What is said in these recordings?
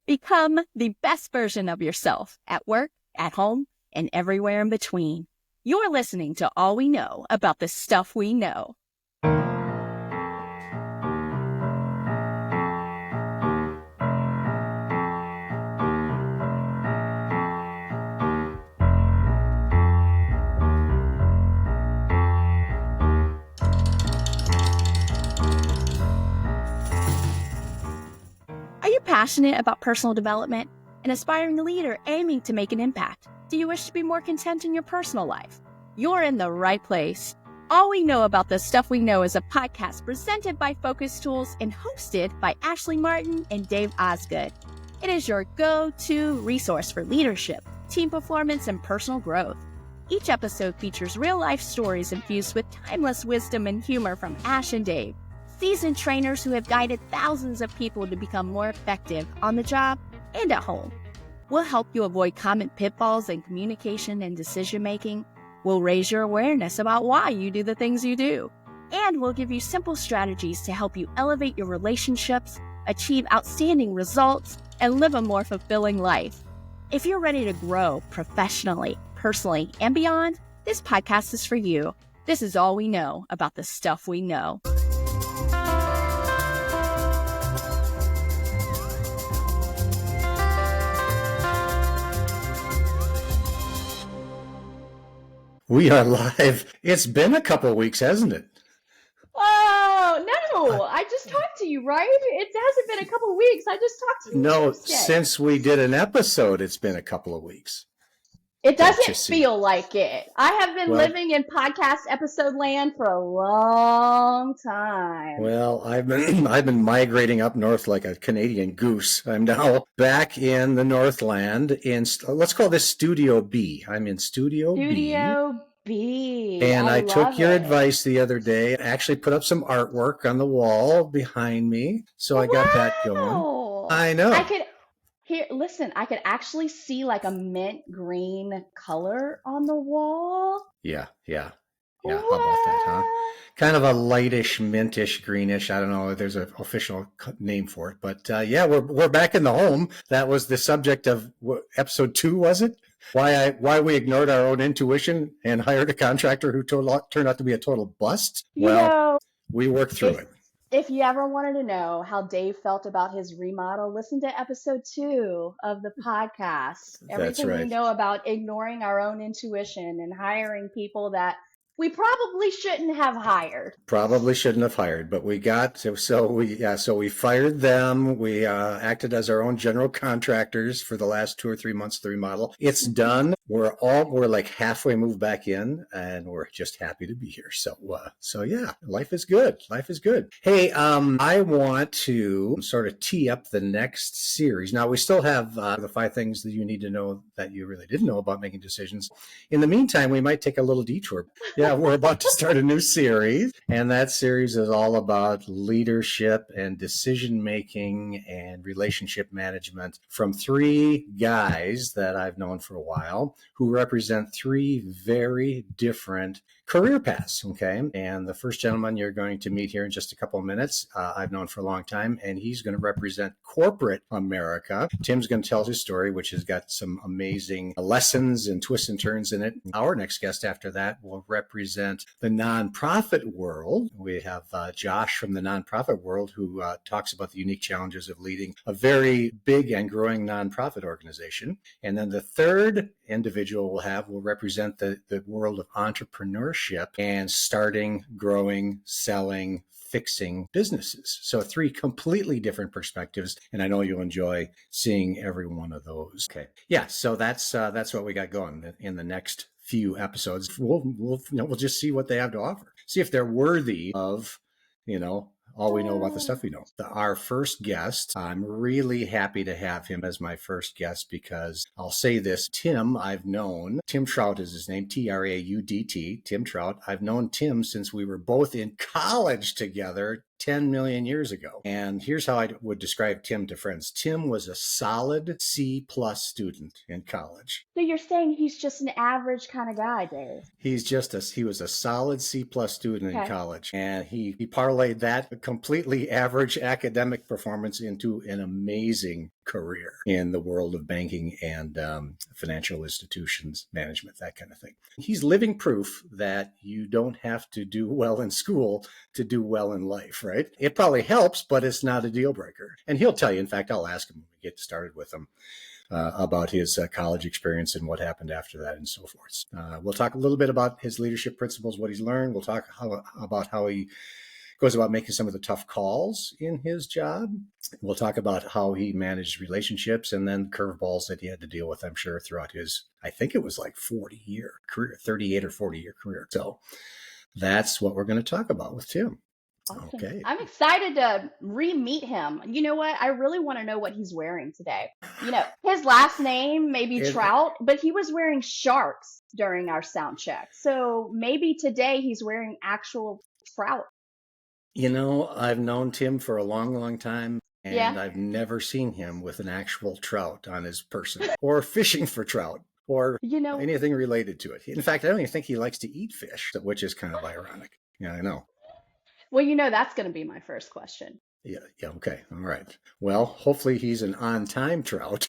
Become the best version of yourself at work, at home, and everywhere in between. You're listening to All We Know About the Stuff We Know. Are you passionate about personal development? An aspiring leader aiming to make an impact? Do you wish to be more content in your personal life? You're in the right place. All We Know About the Stuff We Know is a podcast presented by Focus Tools and hosted by Ashley Martin and Dave Osgood. It is your go-to resource for leadership, team performance, and personal growth. Each episode features real-life stories infused with timeless wisdom and humor from Ash and Dave, seasoned trainers who have guided thousands of people to become more effective on the job and at home. We'll help you avoid common pitfalls in communication and decision-making. We'll raise your awareness about why you do the things you do. And we'll give you simple strategies to help you elevate your relationships, achieve outstanding results, and live a more fulfilling life. If you're ready to grow professionally, personally, and beyond, this podcast is for you. This is All We Know About the Stuff We Know. We are live. It's been a couple of weeks, hasn't it? Oh, no. I just talked to you, right? It hasn't been a couple of weeks. I just talked to you. No, Tuesday. since we did an episode, it's been a couple of weeks. It doesn't feel like it. I have been living in podcast episode land for a long time. Well, I've been migrating up north like a Canadian goose. I'm now back in the Northland in, let's call this Studio B. I'm in Studio B. And I took your advice the other day and actually put up some artwork on the wall behind me. So I got that going. I know. I could actually see like a mint green color on the wall. Yeah. How about that, huh? Kind of a lightish, mintish, greenish. I don't know if there's an official name for it, but we're back in the home. That was the subject of episode 2, was it? Why we ignored our own intuition and hired a contractor who turned out to be a total bust. We worked through it. If you ever wanted to know how Dave felt about his remodel, listen to episode 2 of the podcast. Everything we know about ignoring our own intuition and hiring people that we probably shouldn't have hired. But we got so we fired them. We acted as our own general contractors for the last 2 or 3 months of the remodel. It's done. We're like halfway moved back in, and we're just happy to be here. So yeah, life is good. Hey, I want to sort of tee up the next series. Now we still have the 5 things that you need to know that you really didn't know about making decisions. In the meantime, we might take a little detour. Yeah, we're about to start a new series, and that series is all about leadership and decision-making and relationship management from 3 guys that I've known for a while who represent 3 very different career paths, okay? And the first gentleman you're going to meet here in just a couple of minutes, I've known for a long time, and he's going to represent corporate America. Tim's going to tell his story, which has got some amazing lessons and twists and turns in it. Our next guest after that will represent the nonprofit world. We have Josh from the nonprofit world who talks about the unique challenges of leading a very big and growing nonprofit organization. And then the third individual will represent the world of entrepreneurship and starting, growing, selling, fixing businesses. So 3 completely different perspectives, and I know you'll enjoy seeing every one of those. Okay. Yeah, so that's what we got going in the next few episodes. We'll just see what they have to offer. See if they're worthy of, all we know about the stuff we know. Our first guest, I'm really happy to have him as my first guest because I'll say this, Tim Traudt is his name, Traudt, Tim Traudt. I've known Tim since we were both in college together 10 million years ago. And here's how I would describe Tim to friends. Tim was a solid C+ student in college. So you're saying he's just an average kind of guy, Dave? He was a solid C+ student in college. And he parlayed that completely average academic performance into an amazing career in the world of banking and financial institutions management, that kind of thing. He's living proof that you don't have to do well in school to do well in life, right? It probably helps, but it's not a deal breaker. And he'll tell you, in fact, I'll ask him when we get started with him about his college experience and what happened after that and so forth. We'll talk a little bit about his leadership principles, what he's learned. We'll talk about how he goes about making some of the tough calls in his job. We'll talk about how he managed relationships and then curveballs that he had to deal with, I'm sure, throughout his, I think it was like 40-year career, 38 or 40-year career. So that's what we're going to talk about with Tim. Awesome. Okay. I'm excited to re-meet him. You know what? I really want to know what he's wearing today. His last name may be Traudt, but he was wearing sharks during our sound check. So maybe today he's wearing actual trout. I've known Tim for a long, long time, and I've never seen him with an actual trout on his person or fishing for trout or anything related to it. In fact, I don't even think he likes to eat fish, which is kind of ironic. Yeah, I know. Well, that's going to be my first question. Yeah. Okay. All right. Well, hopefully he's an on-time trout.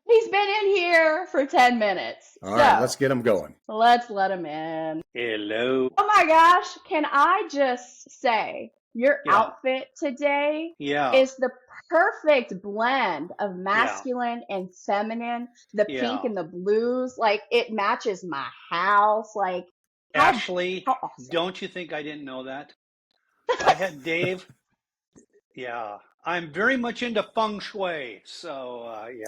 He's been in here for 10 minutes. All right, let's get him going. Let's let him in. Hello. Oh my gosh. Can I just say your outfit today is the perfect blend of masculine and feminine, the pink and the blues. Like it matches my house. Like Ashley, how awesome. Don't you think I didn't know that? I had Dave. Yeah, I'm very much into feng shui. So, This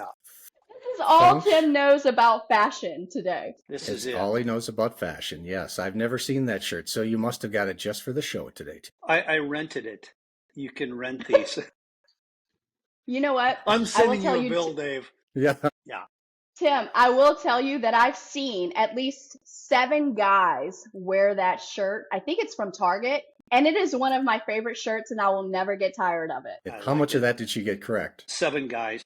is all Tim knows about fashion today. This is it. All he knows about fashion. Yes, I've never seen that shirt. So you must have got it just for the show today. I rented it. You can rent these. You know what? I'm sending you a bill, Dave. Yeah. Tim, I will tell you that I've seen at least 7 guys wear that shirt. I think it's from Target. And it is one of my favorite shirts, and I will never get tired of it. How much of that did she get correct? 7 guys.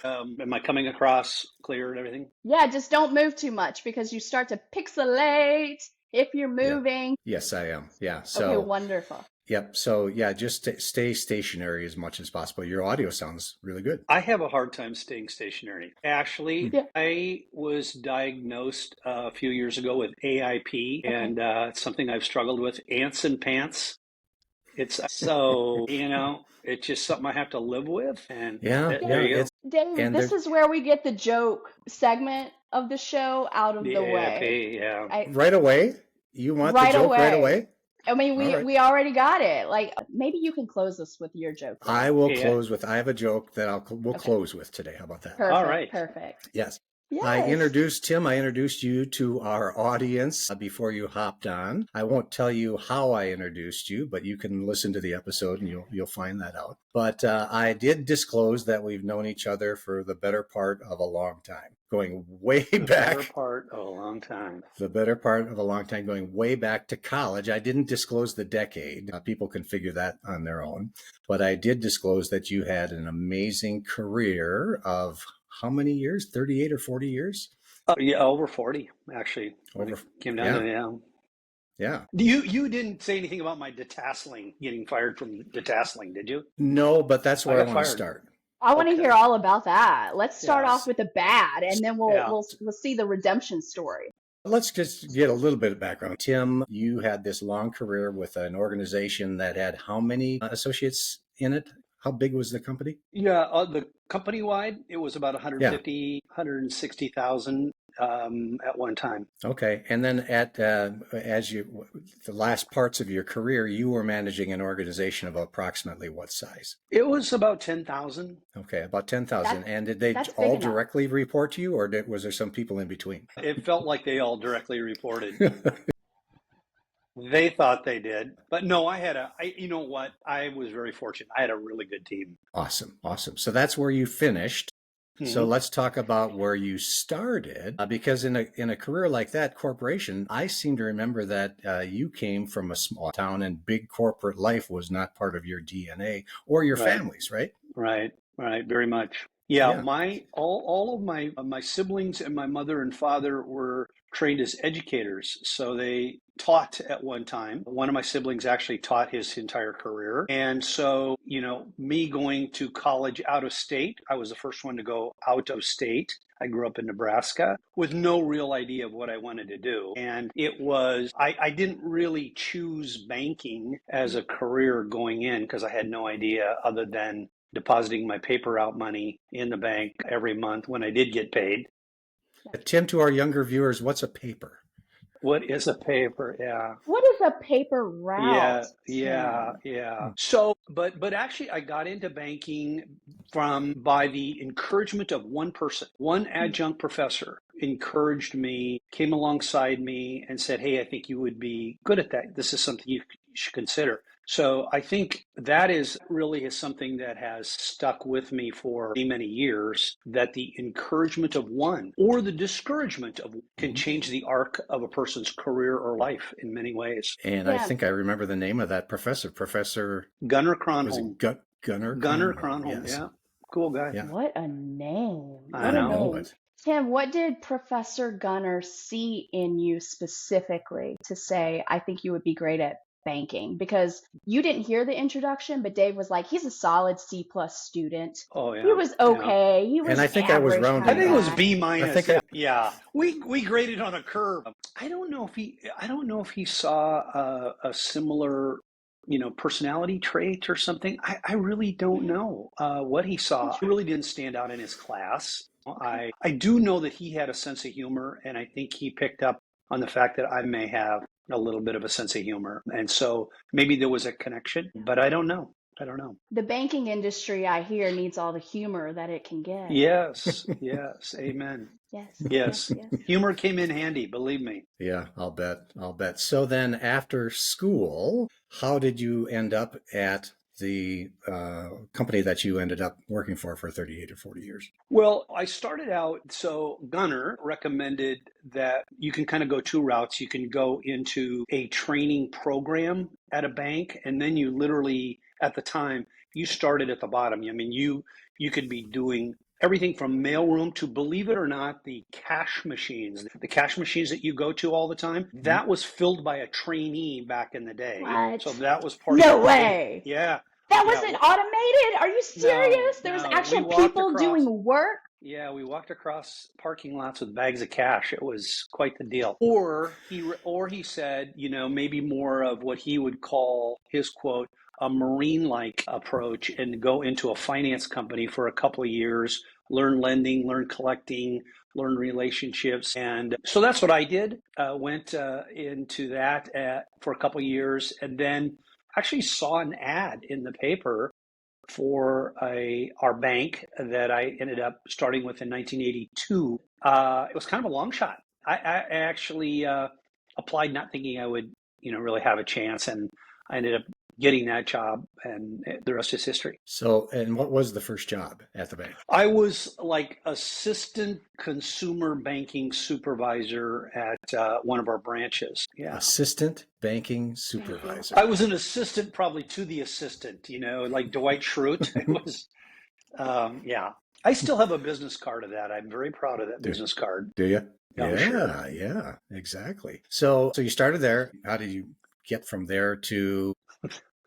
Am I coming across clear and everything? Yeah, just don't move too much because you start to pixelate if you're moving. Yeah. Yes, I am. Yeah. So, okay, wonderful. Yep. So, just stay stationary as much as possible. Your audio sounds really good. I have a hard time staying stationary. Ashley, I was diagnosed a few years ago with AIP, and it's something I've struggled with. Ants and pants. It's so, it's just something I have to live with. And there you go. Dave, this is where we get the joke segment of the show out of the way. Right away? You want the joke right away? I mean, we already got it. Like, maybe you can close us with your joke. I will close with, I have a joke that we'll close with today. How about that? Perfect, all right. Perfect. Yes. I introduced you to our audience before you hopped on. I won't tell you how I introduced you, but you can listen to the episode and you'll find that out. But I did disclose that we've known each other for the better part of a long time, going way back. The better part of a long time. The better part of a long time, going way back to college. I didn't disclose the decade. People can figure that on their own. But I did disclose that you had an amazing career of how many years? 38 or 40 years? Over 40, actually. Came down to Yeah. You didn't say anything about my detasseling, getting fired from detasseling, did you? No, but that's where I want to start. I want to hear all about that. Let's start off with the bad, and then we'll see the redemption story. Let's just get a little bit of background. Tim, you had this long career with an organization that had how many associates in it? How big was the company? Yeah, the company-wide, it was about 160,000 at one time. Okay. And then the last parts of your career, you were managing an organization of approximately what size? It was about 10,000. Okay, about 10,000. And did they all directly report to you, or was there some people in between? It felt like they all directly reported. They thought they did, but no, you know what? I was very fortunate. I had a really good team. Awesome. So that's where you finished. Mm-hmm. So let's talk about where you started, because in a career like that, corporation, I seem to remember that you came from a small town and big corporate life was not part of your DNA or your family's, right? Right. Very much. Yeah, Yeah. all of my siblings and my mother and father were trained as educators. So they taught at one time. One of my siblings actually taught his entire career. And so, me going to college out of state, I was the first one to go out of state. I grew up in Nebraska with no real idea of what I wanted to do. And I didn't really choose banking as a career going in because I had no idea other than depositing my paper out money in the bank every month when I did get paid. Tim, to our younger viewers, what's a paper? What is a paper? Yeah. What is a paper route, Yeah. Tim? So, but actually, I got into banking by the encouragement of one person. One adjunct professor encouraged me, came alongside me, and said, "Hey, I think you would be good at that. This is something you should consider." So I think that is something that has stuck with me for many, many years, that the encouragement of one or the discouragement of can change the arc of a person's career or life in many ways. And I think I remember the name of that professor, Professor Gunnar Kronholm. Gunnar Kronholm, yes. Yeah. Cool guy. Yeah. What a name. I know. Name. Tim, what did Professor Gunnar see in you specifically to say, I think you would be great at banking? Because you didn't hear the introduction, but Dave was like, he's a solid C+ student. Oh, yeah. He was okay. He was And I think I was rounding I think it was off. B-. Yeah. We graded on a curve. I don't know if he saw a similar personality trait or something. I really don't know what he saw. He really didn't stand out in his class. I do know that he had a sense of humor, and I think he picked up on the fact that I may have a little bit of a sense of humor. And so maybe there was a connection, but I don't know. The banking industry, I hear, needs all the humor that it can get. Yes. Amen. Yes. Humor came in handy, believe me. Yeah, I'll bet. So then after school, how did you end up at the company that you ended up working for 38 or 40 years? Well, I started out, so Gunnar recommended that you can kind of go two routes. You can go into a training program at a bank, and then you literally, at the time, you started at the bottom. I mean, you could be doing everything from mailroom to, believe it or not, the cash machines that you go to all the time, that was filled by a trainee back in the day. What? So that was part No of the way. Yeah. That wasn't automated. Are you serious? There was actual people doing work. Yeah, we walked across parking lots with bags of cash. It was quite the deal. Or he said, maybe more of what he would call his quote, a Marine-like approach, and go into a finance company for a couple of years, learn lending, learn collecting, learn relationships. And so that's what I did. Went into that for a couple of years, and then actually saw an ad in the paper for our bank that I ended up starting with in 1982. It was kind of a long shot. I actually applied not thinking I would, really have a chance, and I ended up getting that job, and the rest is history. So, and what was the first job at the bank? I was like assistant consumer banking supervisor at one of our branches. Yeah. Assistant banking supervisor. I was an assistant probably to the assistant, like Dwight Schrute. It was, yeah. I still have a business card of that. I'm very proud of that business card. Do you? Yeah, sure. Yeah, exactly. So you started there. How did you get from there to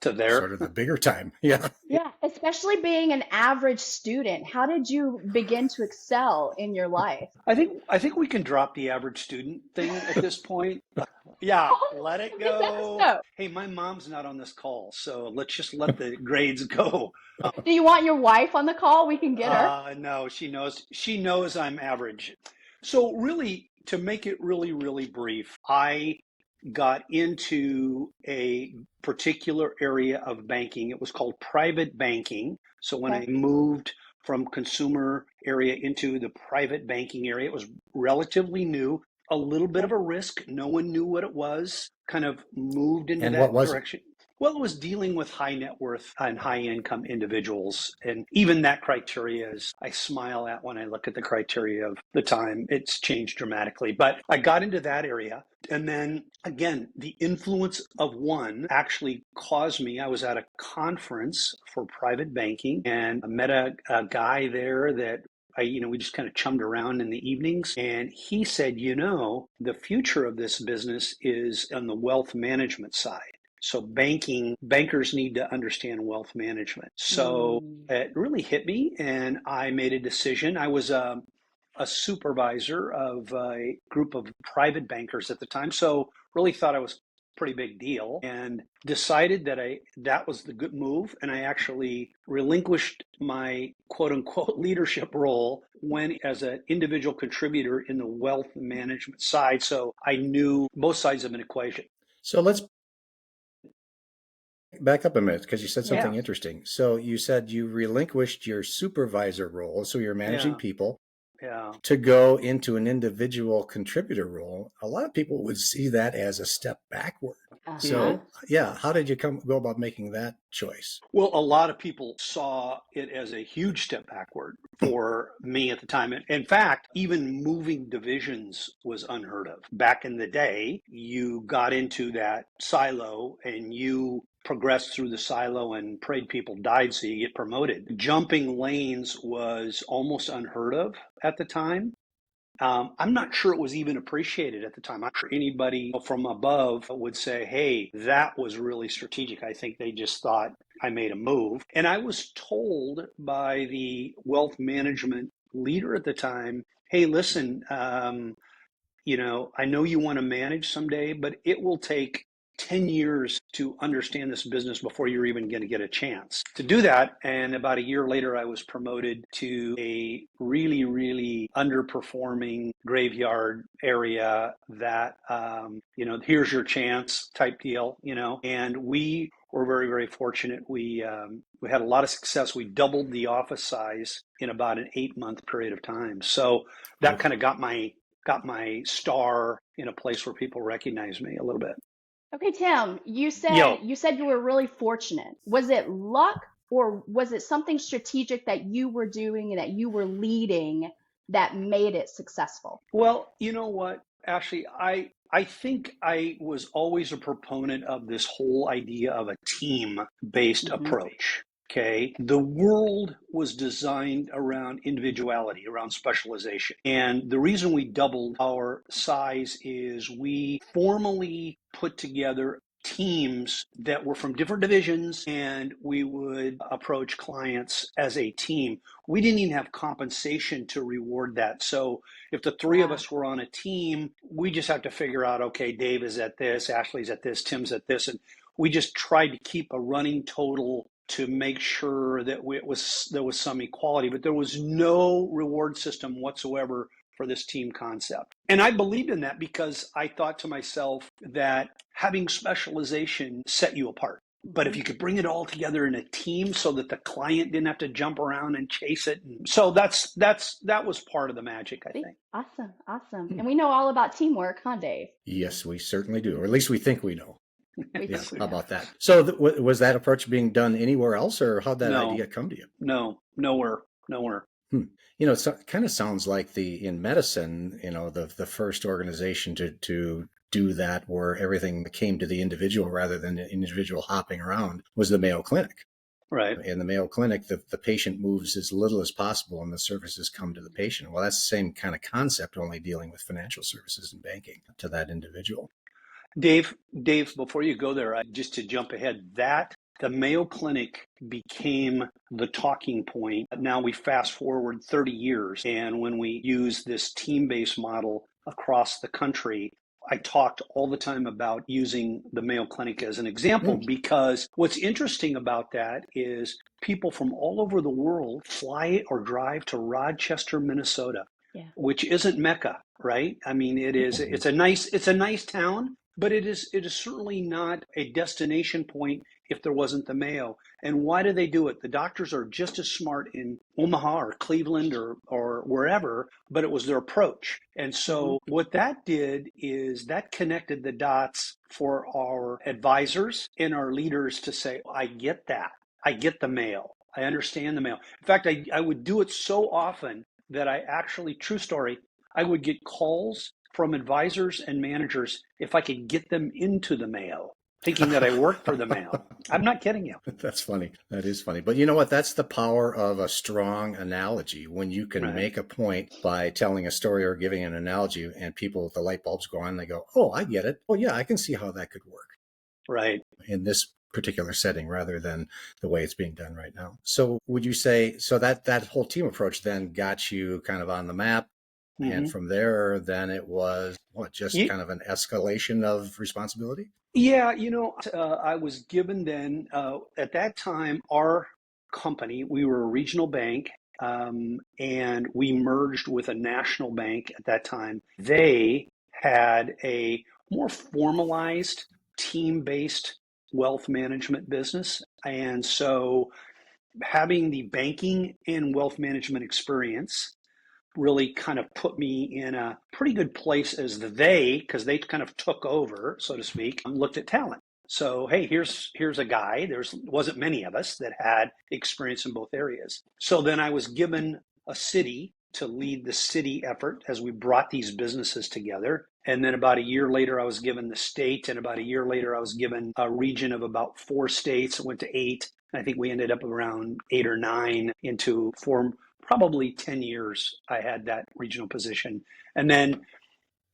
there? Sort of the bigger time. Yeah. Yeah, especially being an average student. How did you begin to excel in your life? I think we can drop the average student thing at this point. Yeah, let it go. Hey, my mom's not on this call, so let's just let the grades go. Do you want your wife on the call? We can get her. No, she knows I'm average. So really, to make it really, really brief, I got into a particular area of banking. It was called private banking. So when I moved from consumer area into the private banking area, it was relatively new, a little bit of a risk. No one knew what it was, kind of moved into that direction. Well, it was dealing with high net worth and high income individuals. And even that criteria is, I smile at when I look at the criteria of the time. It's changed dramatically. But I got into that area. And then again, the influence of one actually caused me. I was at a conference for private banking and I met a guy there that we just kind of chummed around in the evenings. And he said, the future of this business is on the wealth management side. So bankers need to understand wealth management. So it really hit me, and I made a decision. I was a supervisor of a group of private bankers at the time, so really thought I was a pretty big deal, and decided that was the good move, and I actually relinquished my quote-unquote leadership role when as an individual contributor in the wealth management side, so I knew both sides of an equation. So let's back up a minute, because you said something interesting. So you said you relinquished your supervisor role, so you're managing people, to go into an individual contributor role. A lot of people would see that as a step backward. So how did you go about making that choice? Well, a lot of people saw it as a huge step backward for me at the time. In fact, even moving divisions was unheard of. Back in the day, you got into that silo and you progressed through the silo and prayed people died so you get promoted. Jumping lanes was almost unheard of at the time. I'm not sure it was even appreciated at the time. I'm sure anybody from above would say, hey, that was really strategic. I think they just thought I made a move. And I was told by the wealth management leader at the time, hey, listen, I know you want to manage someday, but it will take 10 years to understand this business before you're even going to get a chance to do that. And about a year later, I was promoted to a really, really underperforming graveyard area that, here's your chance type deal, and we were very, very fortunate. We had a lot of success. We doubled the office size in about an 8-month period of time. So that kind of got my star in a place where people recognize me a little bit. Okay, Tim, you said you were really fortunate. Was it luck or was it something strategic that you were doing and that you were leading that made it successful? Well, you know what, Ashley, I think I was always a proponent of this whole idea of a team-based approach. Okay. The world was designed around individuality, around specialization. And the reason we doubled our size is we formally put together teams that were from different divisions, and we would approach clients as a team. We didn't even have compensation to reward that. So if the three of us were on a team, we just have to figure out, okay, Dave is at this, Ashley's at this, Tim's at this. And we just tried to keep a running total to make sure that there was some equality, but there was no reward system whatsoever for this team concept. And I believed in that because I thought to myself that having specialization set you apart. But if you could bring it all together in a team so that the client didn't have to jump around and chase it. So that was part of the magic, I think. Awesome. And we know all about teamwork, huh, Dave? Yes, we certainly do. Or at least we think we know. How about that? So was that approach being done anywhere else, or how'd that idea come to you? No, nowhere. It kind of sounds like in medicine, the first organization to do that where everything came to the individual rather than the individual hopping around was the Mayo Clinic. Right. In the Mayo Clinic, the patient moves as little as possible and the services come to the patient. Well, that's the same kind of concept, only dealing with financial services and banking to that individual. Dave, before you go there, just to jump ahead, the Mayo Clinic became the talking point. Now we fast forward 30 years, and when we use this team-based model across the country, I talked all the time about using the Mayo Clinic as an example because what's interesting about that is people from all over the world fly or drive to Rochester, Minnesota, which isn't Mecca, right? I mean, it's a nice town. But it is certainly not a destination point if there wasn't the Mayo. And why do they do it? The doctors are just as smart in Omaha or Cleveland or wherever, but it was their approach. And so what that did is that connected the dots for our advisors and our leaders to say, I get that. I get the Mayo. I understand the Mayo. In fact, I would do it so often that I actually, true story, I would get calls from advisors and managers if I could get them into the Mayo, thinking that I worked for the Mayo. I'm not kidding you. That's funny. That is funny. But you know what? That's the power of a strong analogy. When you can make a point by telling a story or giving an analogy, and people, the light bulbs go on, and they go, oh, I get it. Oh, yeah, I can see how that could work. Right. In this particular setting rather than the way it's being done right now. So would you say, so that whole team approach then got you kind of on the map? And from there, then it was kind of an escalation of responsibility? Yeah, I was given then, at that time, our company, we were a regional bank, and we merged with a national bank at that time. They had a more formalized, team-based wealth management business. And so having the banking and wealth management experience really kind of put me in a pretty good place as because they kind of took over, so to speak, and looked at talent. So, hey, here's a guy. Wasn't many of us that had experience in both areas. So then I was given a city to lead the city effort as we brought these businesses together. And then about a year later, I was given the state. And about a year later, I was given a region of about 4 states. It went to 8. I think we ended up around 8 or 9 into probably 10 years. I had that regional position. And then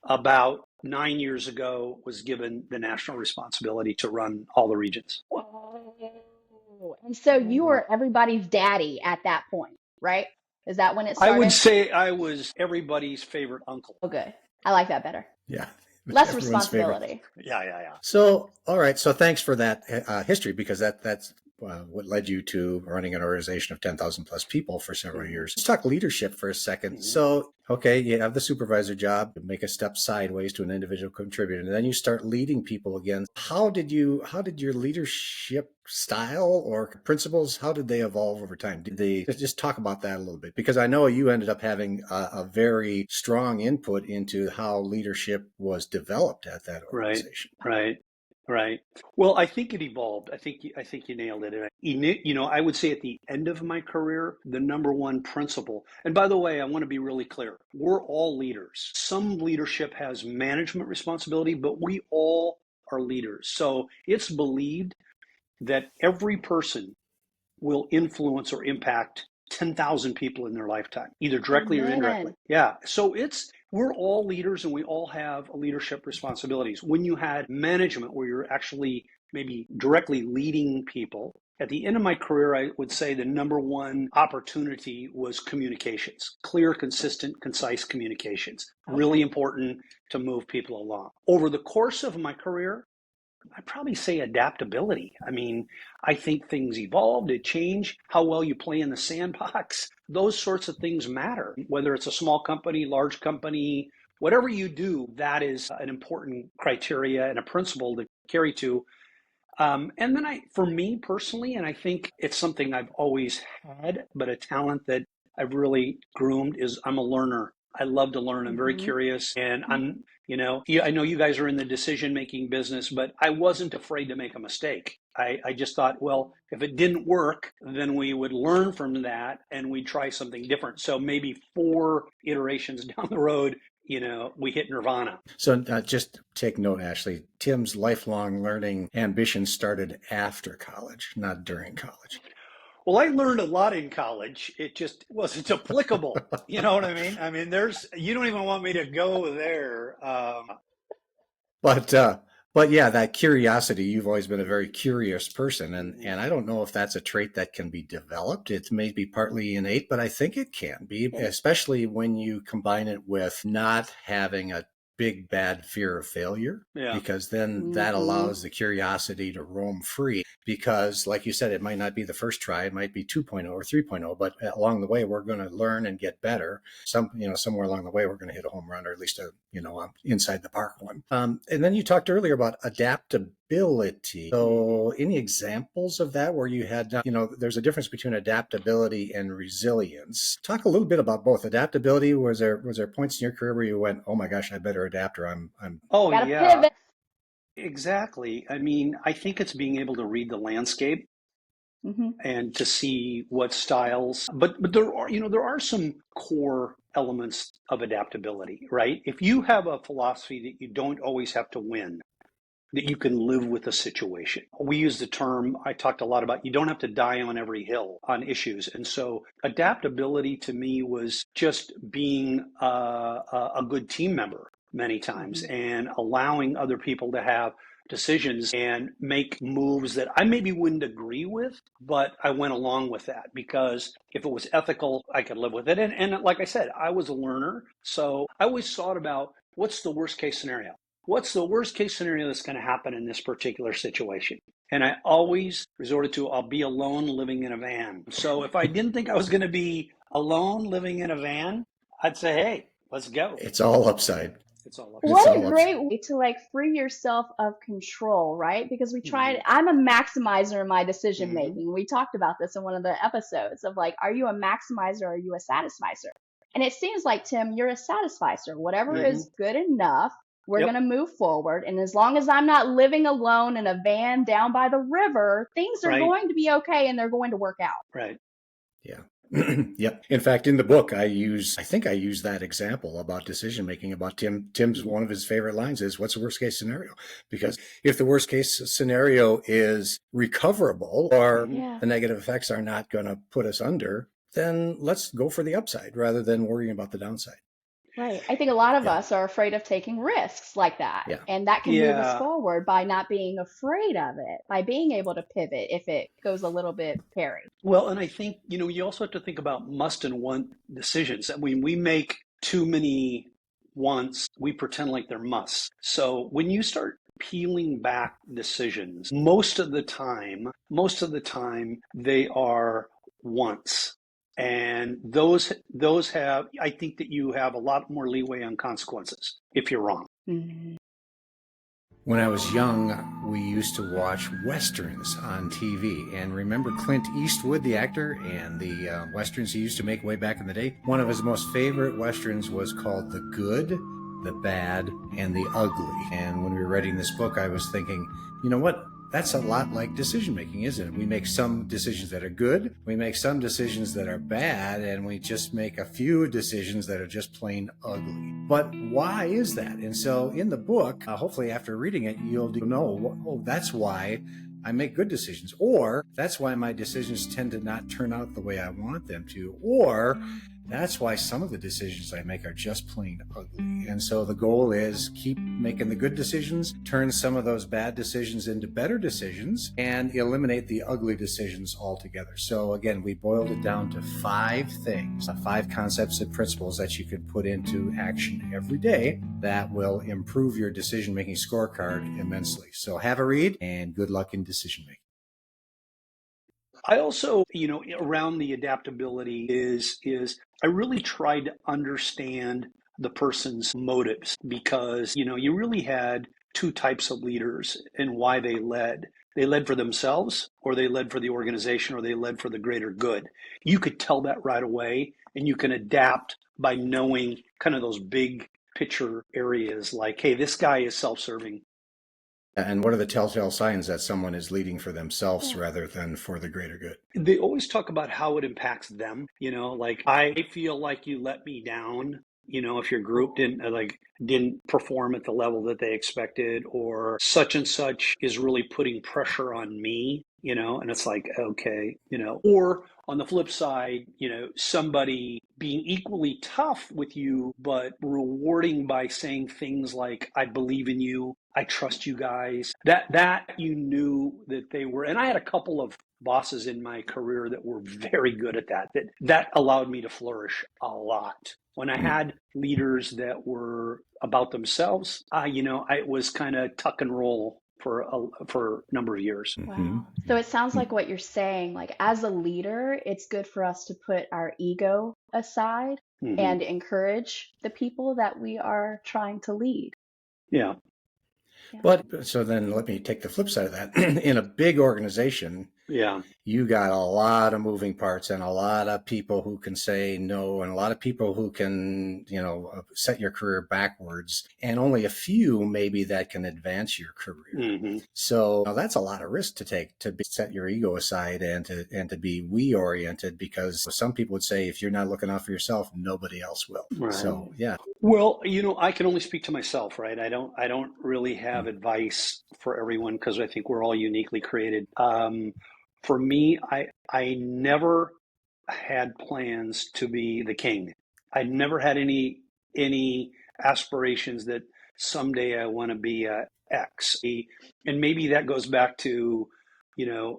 about 9 years ago was given the national responsibility to run all the regions. Whoa. And so you were everybody's daddy at that point, right? Is that when it started? I would say I was everybody's favorite uncle. Oh, good. I like that better. Yeah. Less responsibility. Yeah. So, all right. So thanks for that history, because that's what led you to running an organization of 10,000 plus people for several years. Let's talk leadership for a second. So, okay, you have the supervisor job, make a step sideways to an individual contributor, and then you start leading people again. How did your leadership style or principles, how did they evolve over time? Did they just talk about that a little bit? Because I know you ended up having a very strong input into how leadership was developed at that organization. Right. Well, I think it evolved. I think you nailed it. I would say at the end of my career, the number one principle, and by the way, I want to be really clear. We're all leaders. Some leadership has management responsibility, but we all are leaders. So it's believed that every person will influence or impact 10,000 people in their lifetime, either directly or indirectly. Yeah. So we're all leaders and we all have leadership responsibilities. When you had management where you're actually maybe directly leading people, at the end of my career, I would say the number one opportunity was communications, clear, consistent, concise communications. Really important to move people along. Over the course of my career, I'd probably say adaptability. I mean, I think things evolve, they change, how well you play in the sandbox. Those sorts of things matter, whether it's a small company, large company, whatever you do, that is an important criteria and a principle to carry to. And then for me personally, and I think it's something I've always had, but a talent that I've really groomed is I'm a learner. I love to learn. I'm very curious, and I know you guys are in the decision-making business, but I wasn't afraid to make a mistake. I just thought, well, if it didn't work, then we would learn from that and we'd try something different. So maybe 4 iterations down the road, we hit nirvana. So just take note, Ashley, Tim's lifelong learning ambition started after college, not during college. Well, I learned a lot in college. It just wasn't applicable. You know what I mean? I mean, you don't even want me to go there. But yeah, that curiosity, you've always been a very curious person. And I don't know if that's a trait that can be developed. It may be partly innate, but I think it can be, especially when you combine it with not having a big, bad fear of failure, because then that allows the curiosity to roam free. Because like you said, it might not be the first try, it might be 2.0 or 3.0, but along the way, we're going to learn and get better. Somewhere along the way, we're going to hit a home run, or at least inside the park one. And then you talked earlier about adaptability. adaptability. So any examples of that where you had, there's a difference between adaptability and resilience. Talk a little bit about both. Adaptability, was there points in your career where you went, oh my gosh, I better adapt or I'm Oh, Gotta yeah, pivot. exactly. I mean, I think it's being able to read the landscape and to see what styles, but there are some core elements of adaptability, right? If you have a philosophy that you don't always have to win, that you can live with a situation. We use the term, I talked a lot about, you don't have to die on every hill on issues. And so adaptability to me was just being a good team member many times and allowing other people to have decisions and make moves that I maybe wouldn't agree with, but I went along with that because if it was ethical, I could live with it. And like I said, I was a learner. So I always thought about what's the worst case scenario? What's the worst case scenario that's going to happen in this particular situation? And I always resorted to, I'll be alone living in a van. So if I didn't think I was going to be alone living in a van, I'd say, hey, let's go. It's all upside. It's all upside. What a great way to free yourself of control, right? Because we tried, I'm a maximizer in my decision making. We talked about this in one of the episodes of are you a maximizer or are you a satisficer? And it seems like, Tim, you're a satisficer. Whatever is good enough, we're going to move forward. And as long as I'm not living alone in a van down by the river, things are going to be okay and they're going to work out. Right. Yeah. Yep. In fact, in the book, I think I use that example about decision making about Tim's one of his favorite lines is, what's the worst case scenario? Because if the worst case scenario is recoverable or the negative effects are not going to put us under, then let's go for the upside rather than worrying about the downside. Right. I think a lot of us are afraid of taking risks like that. Yeah. And that can move us forward by not being afraid of it, by being able to pivot if it goes a little bit hairy. Well, and I think, you also have to think about must and want decisions. I mean, we make too many wants, we pretend like they're musts. So when you start peeling back decisions, most of the time, they are wants. And those have, I think that you have a lot more leeway on consequences if you're wrong. When I was young, we used to watch Westerns on TV. And remember Clint Eastwood, the actor, and the Westerns he used to make way back in the day? One of his most favorite Westerns was called The Good, The Bad, and The Ugly. And when we were writing this book, I was thinking, you know what? That's a lot like decision making, isn't it? We make some decisions that are good, we make some decisions that are bad, and we just make a few decisions that are just plain ugly. But why is that? And so in the book, hopefully after reading it, you'll know, oh, that's why I make good decisions, or that's why my decisions tend to not turn out the way I want them to, or that's why some of the decisions I make are just plain ugly. And so the goal is keep making the good decisions, turn some of those bad decisions into better decisions, and eliminate the ugly decisions altogether. So again, we boiled it down to 5 things, 5 concepts and principles that you could put into action every day that will improve your decision-making scorecard immensely. So have a read and good luck in decision making. I also, around the adaptability is I really tried to understand the person's motives because, you really had 2 types of leaders and why they led. They led for themselves, or they led for the organization, or they led for the greater good. You could tell that right away, and you can adapt by knowing kind of those big picture areas like, hey, this guy is self-serving. And what are the telltale signs that someone is leading for themselves rather than for the greater good? They always talk about how it impacts them. Like, I feel like you let me down. If your group didn't perform at the level that they expected, or such and such is really putting pressure on me, and it's like, okay, or on the flip side, somebody being equally tough with you, but rewarding by saying things like, I believe in you, I trust you guys, that you knew that they were. And I had a couple of bosses in my career that were very good at that allowed me to flourish a lot. When I had leaders that were about themselves, it was kind of tuck and roll for a number of years. Wow. So it sounds like what you're saying, like as a leader, it's good for us to put our ego aside and encourage the people that we are trying to lead. Yeah. But so then let me take the flip side of that. In a big organization, you got a lot of moving parts and a lot of people who can say no and a lot of people who can, set your career backwards, and only a few maybe that can advance your career. So that's a lot of risk to take, to set your ego aside and to be we oriented, because some people would say if you're not looking out for yourself, nobody else will. Right. So yeah. Well, I can only speak to myself, right? I don't really have advice for everyone, because I think we're all uniquely created. For me, I never had plans to be the king. I never had any aspirations that someday I want to be X. And maybe that goes back to, when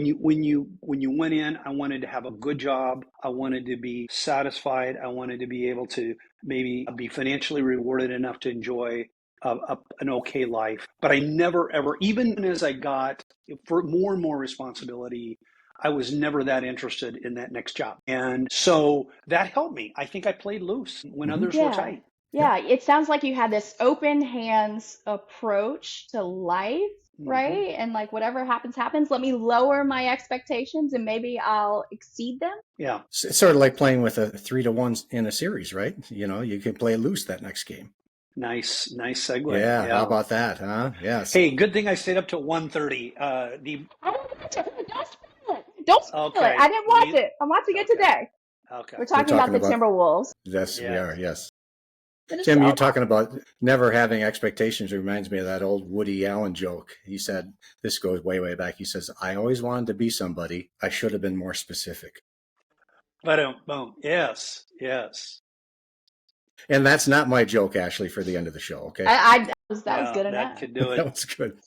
you went in, I wanted to have a good job. I wanted to be satisfied. I wanted to be able to maybe be financially rewarded enough to enjoy an okay life. But I never, ever, even as I got for more and more responsibility, I was never that interested in that next job. And so that helped me. I think I played loose when others were tight. Yeah, it sounds like you had this open hands approach to life, right? And like whatever happens, happens. Let me lower my expectations and maybe I'll exceed them. Yeah. It's sort of like playing with a 3-1 in a series, right? You can play loose that next game. Nice segue. Yeah, how about that, huh? Yes. Hey, good thing I stayed up till 1:30. Don't spoil it. I didn't watch it. I'm watching it today. Okay. We're talking about the Timberwolves. Yes, we are, yes. Tim, you talking about never having expectations reminds me of that old Woody Allen joke. He said, this goes way, way back. He says, I always wanted to be somebody. I should have been more specific. Boom. Yes. And that's not my joke, Ashley, for the end of the show. Okay. That was good enough. That could do it. That was good.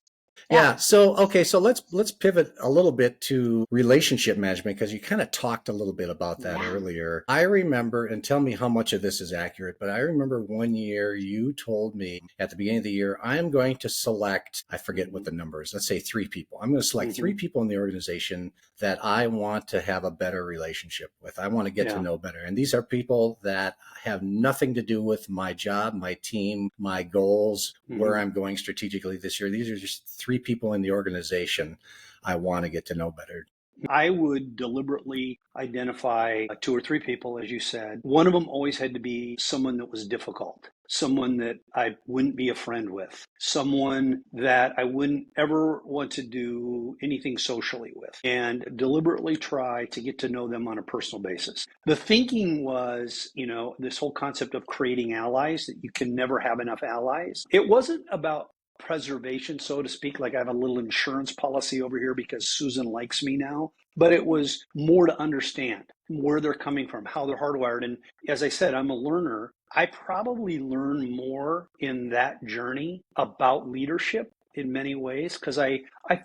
Yeah. So let's pivot a little bit to relationship management, because you kind of talked a little bit about that earlier. I remember, and tell me how much of this is accurate, but I remember one year you told me at the beginning of the year, I'm going to select, I forget what the number is, let's say 3 people. I'm going to select 3 people in the organization that I want to have a better relationship with. I want to get to know better. And these are people that have nothing to do with my job, my team, my goals, where I'm going strategically this year. These are just 3 people in the organization I want to get to know better. I would deliberately identify 2 or 3 people, as you said. One of them always had to be someone that was difficult, someone that I wouldn't be a friend with, someone that I wouldn't ever want to do anything socially with, and deliberately try to get to know them on a personal basis. The thinking was, this whole concept of creating allies, that you can never have enough allies. It wasn't about preservation, so to speak, like I have a little insurance policy over here because Susan likes me now, but it was more to understand where they're coming from, how they're hardwired. And as I said, I'm a learner. I probably learn more in that journey about leadership in many ways, because I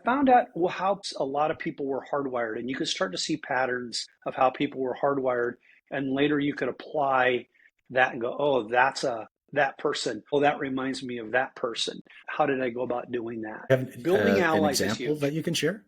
found out how a lot of people were hardwired, and you could start to see patterns of how people were hardwired, and later you could apply that and go, oh, that's that person. Oh, that reminds me of that person. How did I go about doing that? Building allies an example that you can share?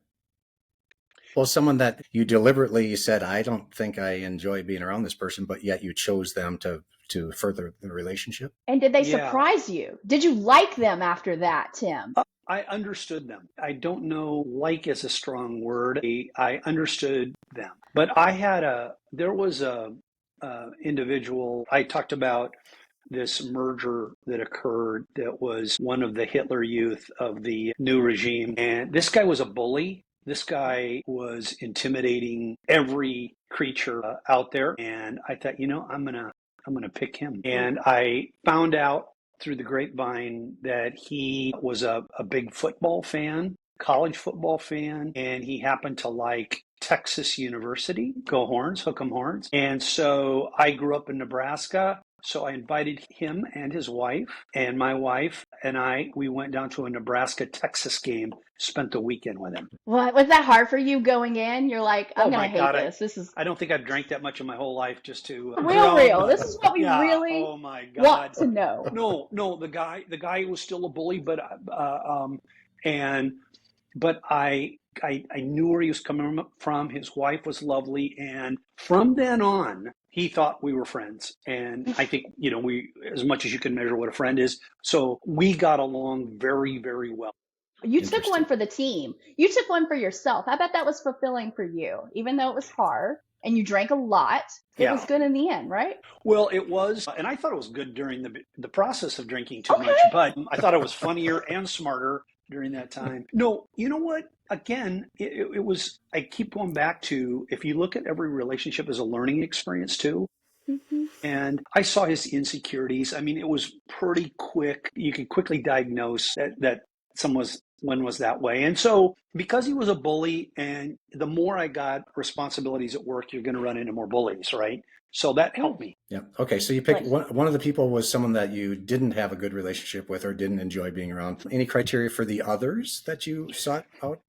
Well, someone that you deliberately said, I don't think I enjoy being around this person, but yet you chose them to further the relationship. And did they surprise you? Did you like them after that, Tim? I understood them. I don't know, like is a strong word. I understood them. But there was a individual, I talked about this merger that occurred that was one of the Hitler Youth of the new regime. And this guy was a bully. This guy was intimidating every creature out there. And I thought, I'm gonna pick him. And I found out through the grapevine that he was a big football fan, college football fan, and he happened to like Texas University. Go Horns, hook 'em horns. And so I grew up in Nebraska. So I invited him and his wife, and my wife and we went down to a Nebraska-Texas game, spent the weekend with him. What, was that hard for you going in? You're like, I'm going to hate this. I don't think I've drank that much in my whole life just to... real. This is what we really want to know. No, the guy was still a bully, but I knew where he was coming from. His wife was lovely. And from then on, he thought we were friends. And I think, we, as much as you can measure what a friend is. So we got along very, very well. You took one for the team. You took one for yourself. I bet that was fulfilling for you, even though it was hard and you drank a lot. It was good in the end, right? Well, it was. And I thought it was good during the process of drinking too much, but I thought it was funnier and smarter during that time. No, you know what? Again, it was, I keep going back to, if you look at every relationship as a learning experience too, and I saw his insecurities. I mean, it was pretty quick. You could quickly diagnose that someone was that way. And so because he was a bully, and the more I got responsibilities at work, you're going to run into more bullies, right? So that helped me. Yeah. Okay. So you picked one of the people was someone that you didn't have a good relationship with or didn't enjoy being around. Any criteria for the others that you sought out?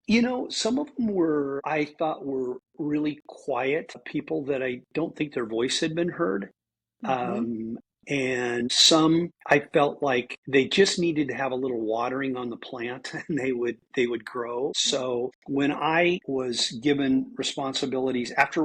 Some of them I thought were really quiet people that I don't think their voice had been heard. And some I felt like they just needed to have a little watering on the plant and they would grow. So when I was given responsibilities after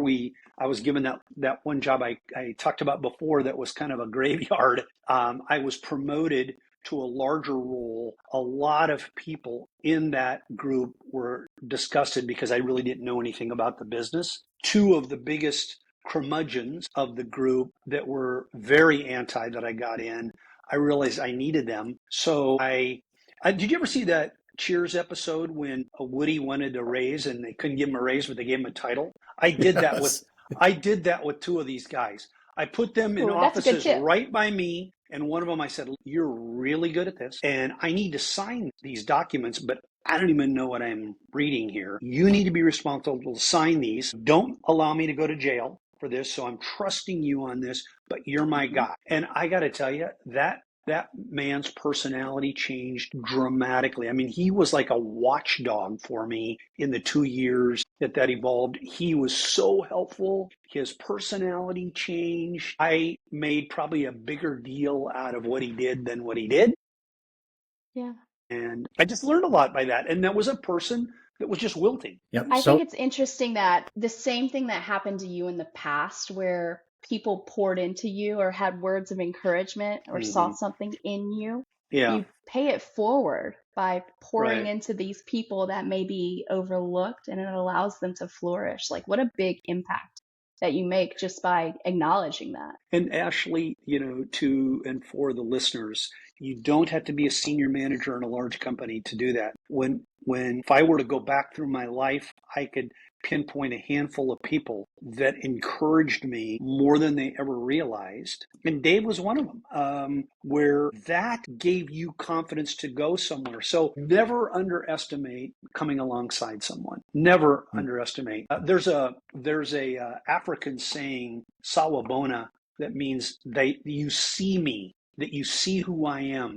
I was given that one job I talked about before that was kind of a graveyard, I was promoted to a larger role. A lot of people in that group were disgusted because I really didn't know anything about the business. Two of the biggest curmudgeons of the group that were very anti that I got in, I realized I needed them. So I did you ever see that Cheers episode when Woody wanted a raise and they couldn't give him a raise, but they gave him a title? I did that with two of these guys. I put them in offices right by me, and one of them I said, "You're really good at this, and I need to sign these documents, but I don't even know what I'm reading here. You need to be responsible to sign these. Don't allow me to go to jail for this, so I'm trusting you on this, but you're my guy." And I got to tell you, that man's personality changed dramatically. I mean, he was like a watchdog for me in the 2 years that evolved. He was so helpful. His personality changed. I made probably a bigger deal out of what he did than what he did. Yeah. And I just learned a lot by that. And that was a person that was just wilting. Yep. I think it's interesting that the same thing that happened to you in the past where people poured into you or had words of encouragement or saw something in you, you pay it forward by pouring into these people that may be overlooked, and it allows them to flourish. Like, what a big impact that you make just by acknowledging that. And Ashley, to and for the listeners, you don't have to be a senior manager in a large company to do that. If I were to go back through my life, I could pinpoint a handful of people that encouraged me more than they ever realized. And Dave was one of them, where that gave you confidence to go somewhere. So never underestimate coming alongside someone. Never underestimate. There's a African saying, sawabona, that means you see me, that you see who I am.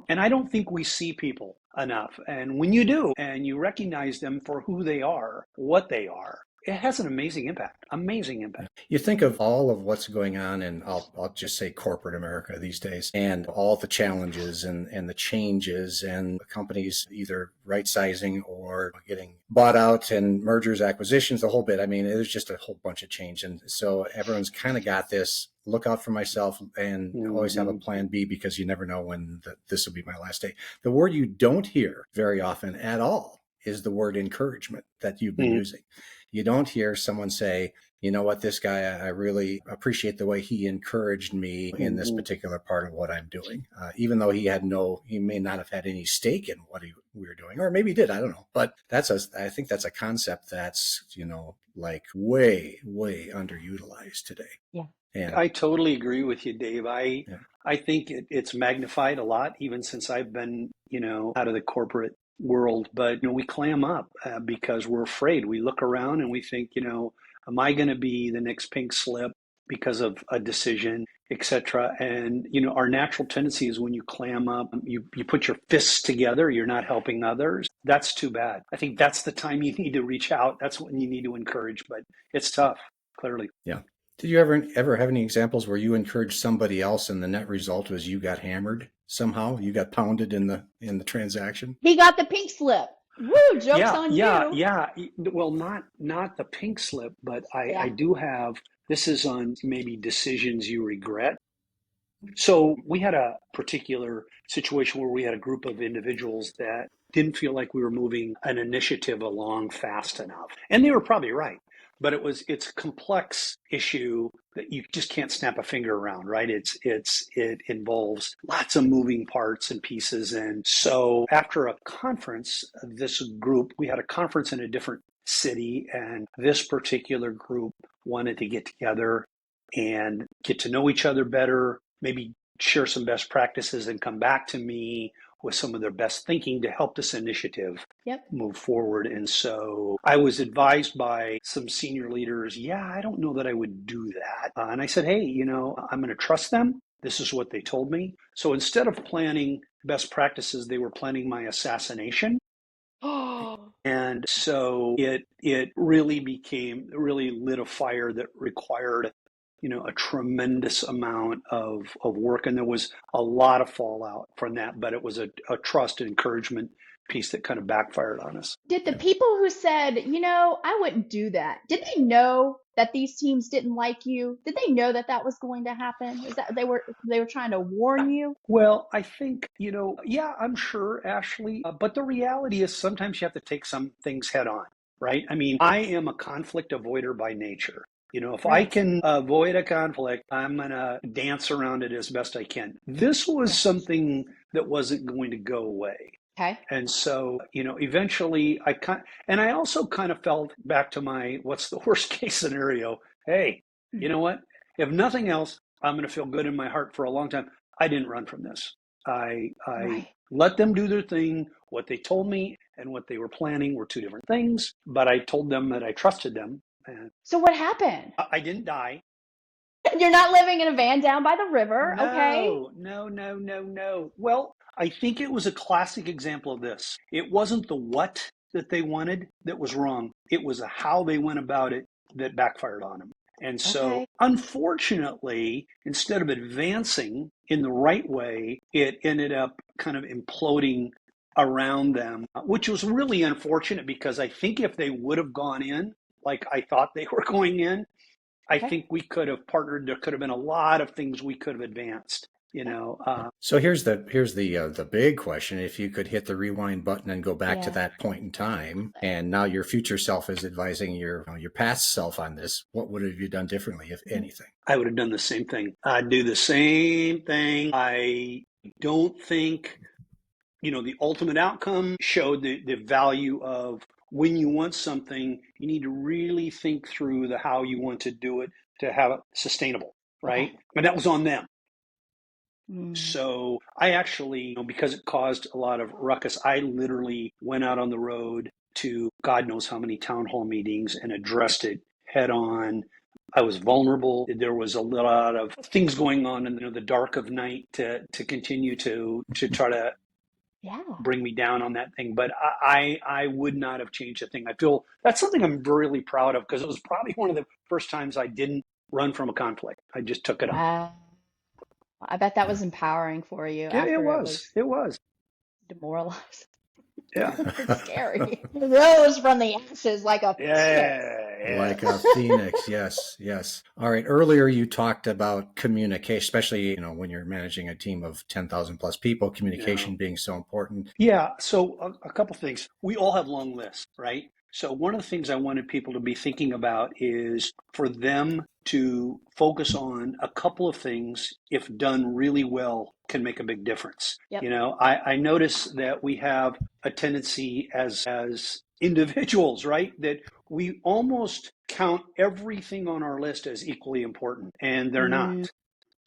And I don't think we see people enough. And when you do, and you recognize them for who they are, what they are, it has an amazing impact. Amazing impact. You think of all of what's going on in, I'll just say corporate America these days, and all the challenges and the changes and companies either right sizing or getting bought out and mergers, acquisitions, the whole bit. I mean, there's just a whole bunch of change. And so everyone's kind of got this look out for myself and always have a plan B because you never know when this will be my last day. The word you don't hear very often at all is the word encouragement that you've been using. You don't hear someone say, you know what, this guy, I really appreciate the way he encouraged me in this particular part of what I'm doing. Even though he may not have had any stake in what we were doing, or maybe he did, I don't know. But I think that's a concept that's, like way, way underutilized today. Yeah. And I totally agree with you, Dave. I think it's magnified a lot, even since I've been, out of the corporate world. But, we clam up because we're afraid. We look around and we think, am I going to be the next pink slip because of a decision, etc. And, our natural tendency is when you clam up, you put your fists together, you're not helping others. That's too bad. I think that's the time you need to reach out. That's when you need to encourage, but it's tough, clearly. Yeah. Did you ever have any examples where you encouraged somebody else and the net result was you got hammered somehow? You got pounded in the transaction? He got the pink slip. Woo, joke's on you. Yeah. Well, not the pink slip, but I do have This is on maybe decisions you regret. So we had a particular situation where we had a group of individuals that didn't feel like we were moving an initiative along fast enough. And they were probably right. But it's a complex issue that you just can't snap a finger around, right? It involves lots of moving parts and pieces. And so after a conference, this group, we had a conference in a different city, and this particular group wanted to get together and get to know each other better, maybe share some best practices and come back to me with some of their best thinking to help this initiative move forward. And so I was advised by some senior leaders, I don't know that I would do that. And I said, hey, I'm going to trust them. This is what they told me. So instead of planning best practices, they were planning my assassination. And so it really lit a fire that required a tremendous amount of work. And there was a lot of fallout from that, but it was a trust and encouragement piece that kind of backfired on us. Did the people who said, I wouldn't do that, did they know that these teams didn't like you? Did they know that that was going to happen? Is that they were trying to warn you? Well, I think, I'm sure, Ashley, but the reality is sometimes you have to take some things head on, right? I mean, I am a conflict avoider by nature. If I can avoid a conflict, I'm going to dance around it as best I can. This was something that wasn't going to go away. Okay. And so, eventually I also kind of felt back to my, what's the worst case scenario? Hey, you know what? If nothing else, I'm going to feel good in my heart for a long time. I didn't run from this. I let them do their thing. What they told me and what they were planning were two different things, but I told them that I trusted them. So what happened? I didn't die. You're not living in a van down by the river, okay? No. Well, I think it was a classic example of this. It wasn't the what that they wanted that was wrong. It was how they went about it that backfired on them. And so, unfortunately, instead of advancing in the right way, it ended up kind of imploding around them, which was really unfortunate because I think if they would have gone in like I thought they were going in, I think we could have partnered. There could have been a lot of things we could have advanced. So here's the big question: if you could hit the rewind button and go back to that point in time, and now your future self is advising your past self on this, what would have you done differently, if anything? I would have done the same thing. I'd do the same thing. I don't think, the ultimate outcome showed the value of when you want something, you need to really think through the how you want to do it to have it sustainable, right? And that was on them. So I actually, because it caused a lot of ruckus, I literally went out on the road to God knows how many town hall meetings and addressed it head on. I was vulnerable. There was a lot of things going on in the dark of night to continue to try to bring me down on that thing. But I would not have changed a thing. I feel that's something I'm really proud of because it was probably one of the first times I didn't run from a conflict. I just took it on. I bet that was empowering for you. It was demoralizing. Yeah. It's scary. Rose from the ashes like a phoenix. Like a phoenix. Yes. All right. Earlier you talked about communication, especially, when you're managing a team of 10,000 plus people, communication being so important. Yeah. So a couple things. We all have long lists, right? So one of the things I wanted people to be thinking about is for them to focus on a couple of things, if done really well, can make a big difference. I notice that we have a tendency as individuals, right, that we almost count everything on our list as equally important, and they're not.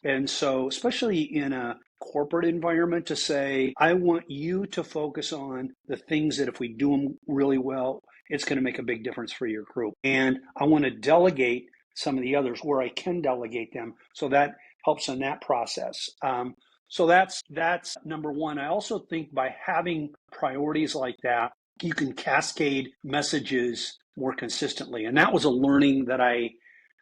And so, especially in a corporate environment, to say, I want you to focus on the things that if we do them really well, it's going to make a big difference for your group. And I want to delegate some of the others where I can delegate them. So that helps in that process. So that's number one. I also think by having priorities like that, you can cascade messages more consistently. And that was a learning that I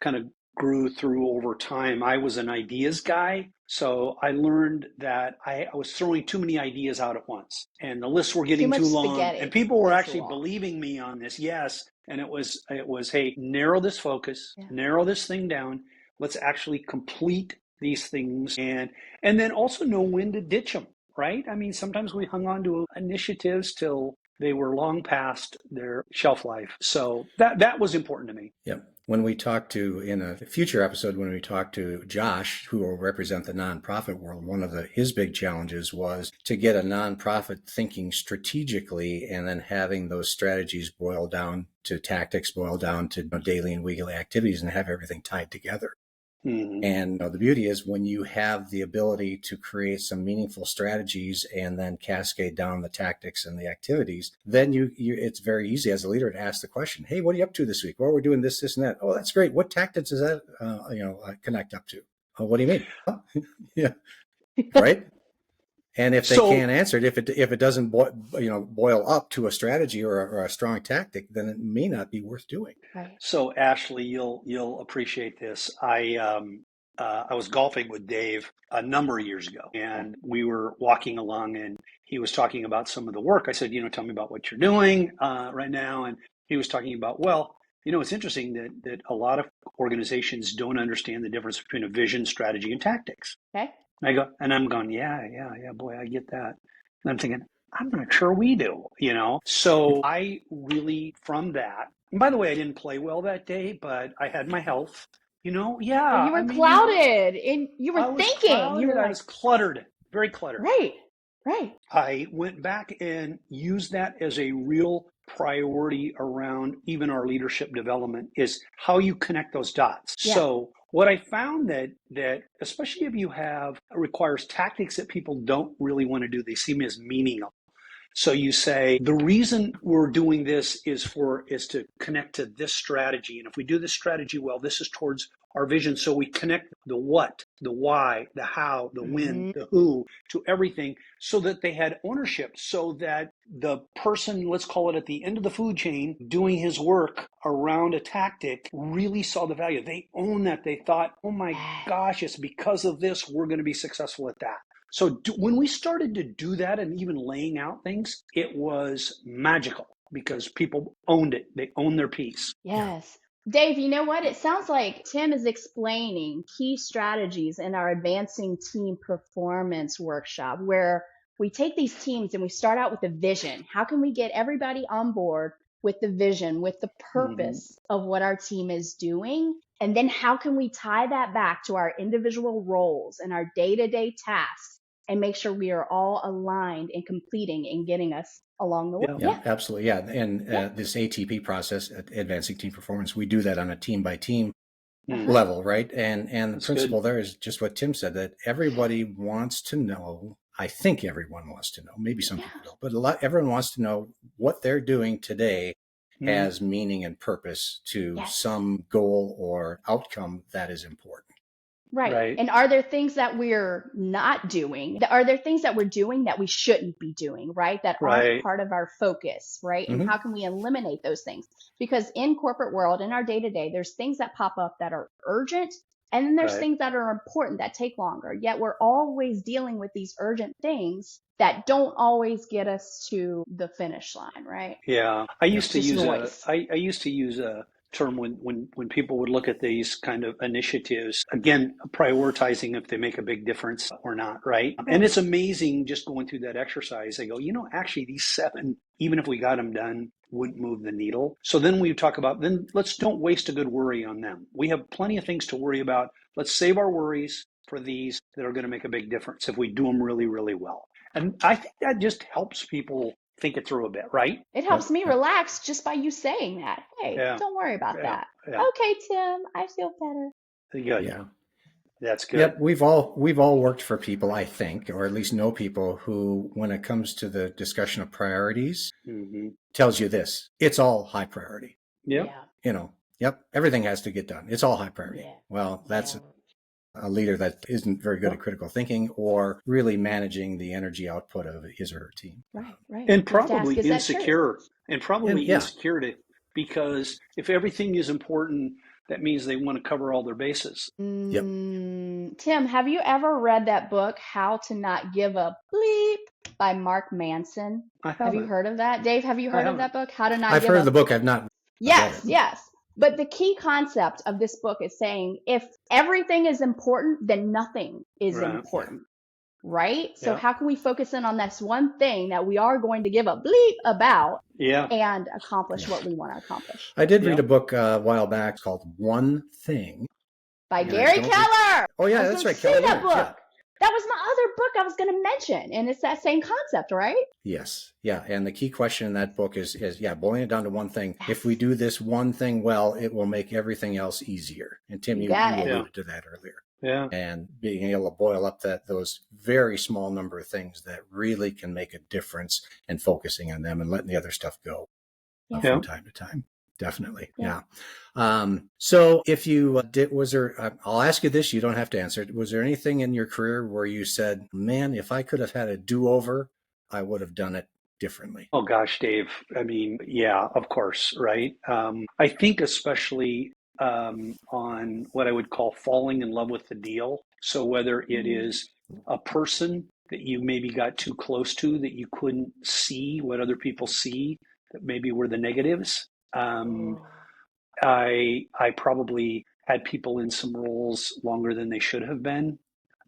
kind of grew through over time. I was an ideas guy. So I learned that I was throwing too many ideas out at once and the lists were getting too long and people were actually believing me on this. Yes, And it was, hey, narrow this focus, narrow this thing down. Let's actually complete these things and then also know when to ditch them, right? I mean, sometimes we hung on to initiatives till they were long past their shelf life. So that was important to me. Yep. When we talk to, in a future episode, when we talk to Josh, who will represent the nonprofit world, one of his big challenges was to get a nonprofit thinking strategically and then having those strategies boil down to tactics, boil down to daily and weekly activities and have everything tied together. Mm-hmm. And the beauty is when you have the ability to create some meaningful strategies and then cascade down the tactics and the activities, then it's very easy as a leader to ask the question, hey, what are you up to this week? Well, we're doing this, this, and that. Oh, that's great. What tactics does that connect up to? Oh, what do you mean? Yeah, right. And if they can't answer it, if it doesn't boil up to a strategy or a strong tactic, then it may not be worth doing. Right. So Ashley, you'll appreciate this. I was golfing with Dave a number of years ago, and we were walking along, and he was talking about some of the work. I said, tell me about what you're doing right now, and he was talking about, well, it's interesting that a lot of organizations don't understand the difference between a vision, strategy, and tactics. Okay. I'm going, yeah, boy, I get that. And I'm thinking, I'm not sure we do, So I really, from that, and by the way, I didn't play well that day, but I had my health, yeah. You were clouded, and you were thinking. I was cluttered, very cluttered. Right. I went back and used that as a real priority around even our leadership development is how you connect those dots. Yeah. So what I found that especially if you requires tactics that people don't really want to do, they see them as meaningless. So you say, the reason we're doing this is to connect to this strategy. And if we do this strategy well, this is towards our vision. So we connect the what, the why, the how, the when, the who to everything so that they had ownership, so that the person, let's call it at the end of the food chain, doing his work around a tactic really saw the value. They own that. They thought, oh my gosh, it's because of this, we're going to be successful at that. So when we started to do that and even laying out things, it was magical because people owned it. They owned their piece. Yes. Dave, you know what? It sounds like Tim is explaining key strategies in our Advancing Team Performance workshop, where we take these teams and we start out with a vision. How can we get everybody on board with the vision, with the purpose of what our team is doing? And then how can we tie that back to our individual roles and our day-to-day tasks and make sure we are all aligned and completing and getting us along the way? Yeah, absolutely. Yeah. And this ATP process, Advancing Team Performance, we do that on a team-by-team level, right? And the principle there is just what Tim said, that everybody wants to know. I think everyone wants to know, maybe some people don't, but everyone wants to know what they're doing today has meaning and purpose to some goal or outcome that is important. Right. And are there things that we're not doing? Are there things that we're doing that we shouldn't be doing, right? That aren't part of our focus, right? And how can we eliminate those things? Because in corporate world, in our day-to-day, there's things that pop up that are urgent, and then there's things that are important that take longer. Yet we're always dealing with these urgent things that don't always get us to the finish line, right? Yeah. I used to use a term when people would look at these kind of initiatives, again, prioritizing if they make a big difference or not, right? And it's amazing just going through that exercise. They go, actually these 7, even if we got them done, wouldn't move the needle. So then we talk about, then let's don't waste a good worry on them. We have plenty of things to worry about. Let's save our worries for these that are going to make a big difference if we do them really, really well. And I think that just helps people think it through a bit, right? It helps me relax just by you saying that. Hey, don't worry about that. Yeah. Okay, Tim, I feel better. Good. Yeah. That's good. Yep, we've all worked for people, I think, or at least know people who, when it comes to the discussion of priorities, tells you this: it's all high priority. Yep. Everything has to get done. It's all high priority. Yeah. Well, that's a leader that isn't very good at critical thinking or really managing the energy output of his or her team. Right. And probably insecure. Insecurity, because if everything is important, that means they want to cover all their bases. Yep. Tim, have you ever read that book, How to Not Give a Bleep, by Mark Manson? Have you heard of that? Dave, have you heard of that book? How to Not I've heard of the book. I've not Yes, yes. But the key concept of this book is saying if everything is important, then nothing is important. Right? So how can we focus in on this one thing that we are going to give a bleep about and accomplish what we want to accomplish? I did read a book a while back called One Thing. By Gary Keller. Oh, yeah, that's right. Keller. That book. Yeah. That was my other book I was going to mention. And it's that same concept, right? Yes. Yeah. And the key question in that book is boiling it down to one thing. Yes. If we do this one thing well, it will make everything else easier. And Tim, you alluded to that earlier. Yeah. And being able to boil up those very small number of things that really can make a difference and focusing on them and letting the other stuff go from time to time. Definitely. Yeah. So if you I'll ask you this, you don't have to answer it. Was there anything in your career where you said, man, if I could have had a do-over, I would have done it differently? Oh gosh, Dave. I mean, yeah, of course. Right. I think especially on what I would call falling in love with the deal. So whether it is a person that you maybe got too close to, that you couldn't see what other people see, that maybe were the negatives. I probably had people in some roles longer than they should have been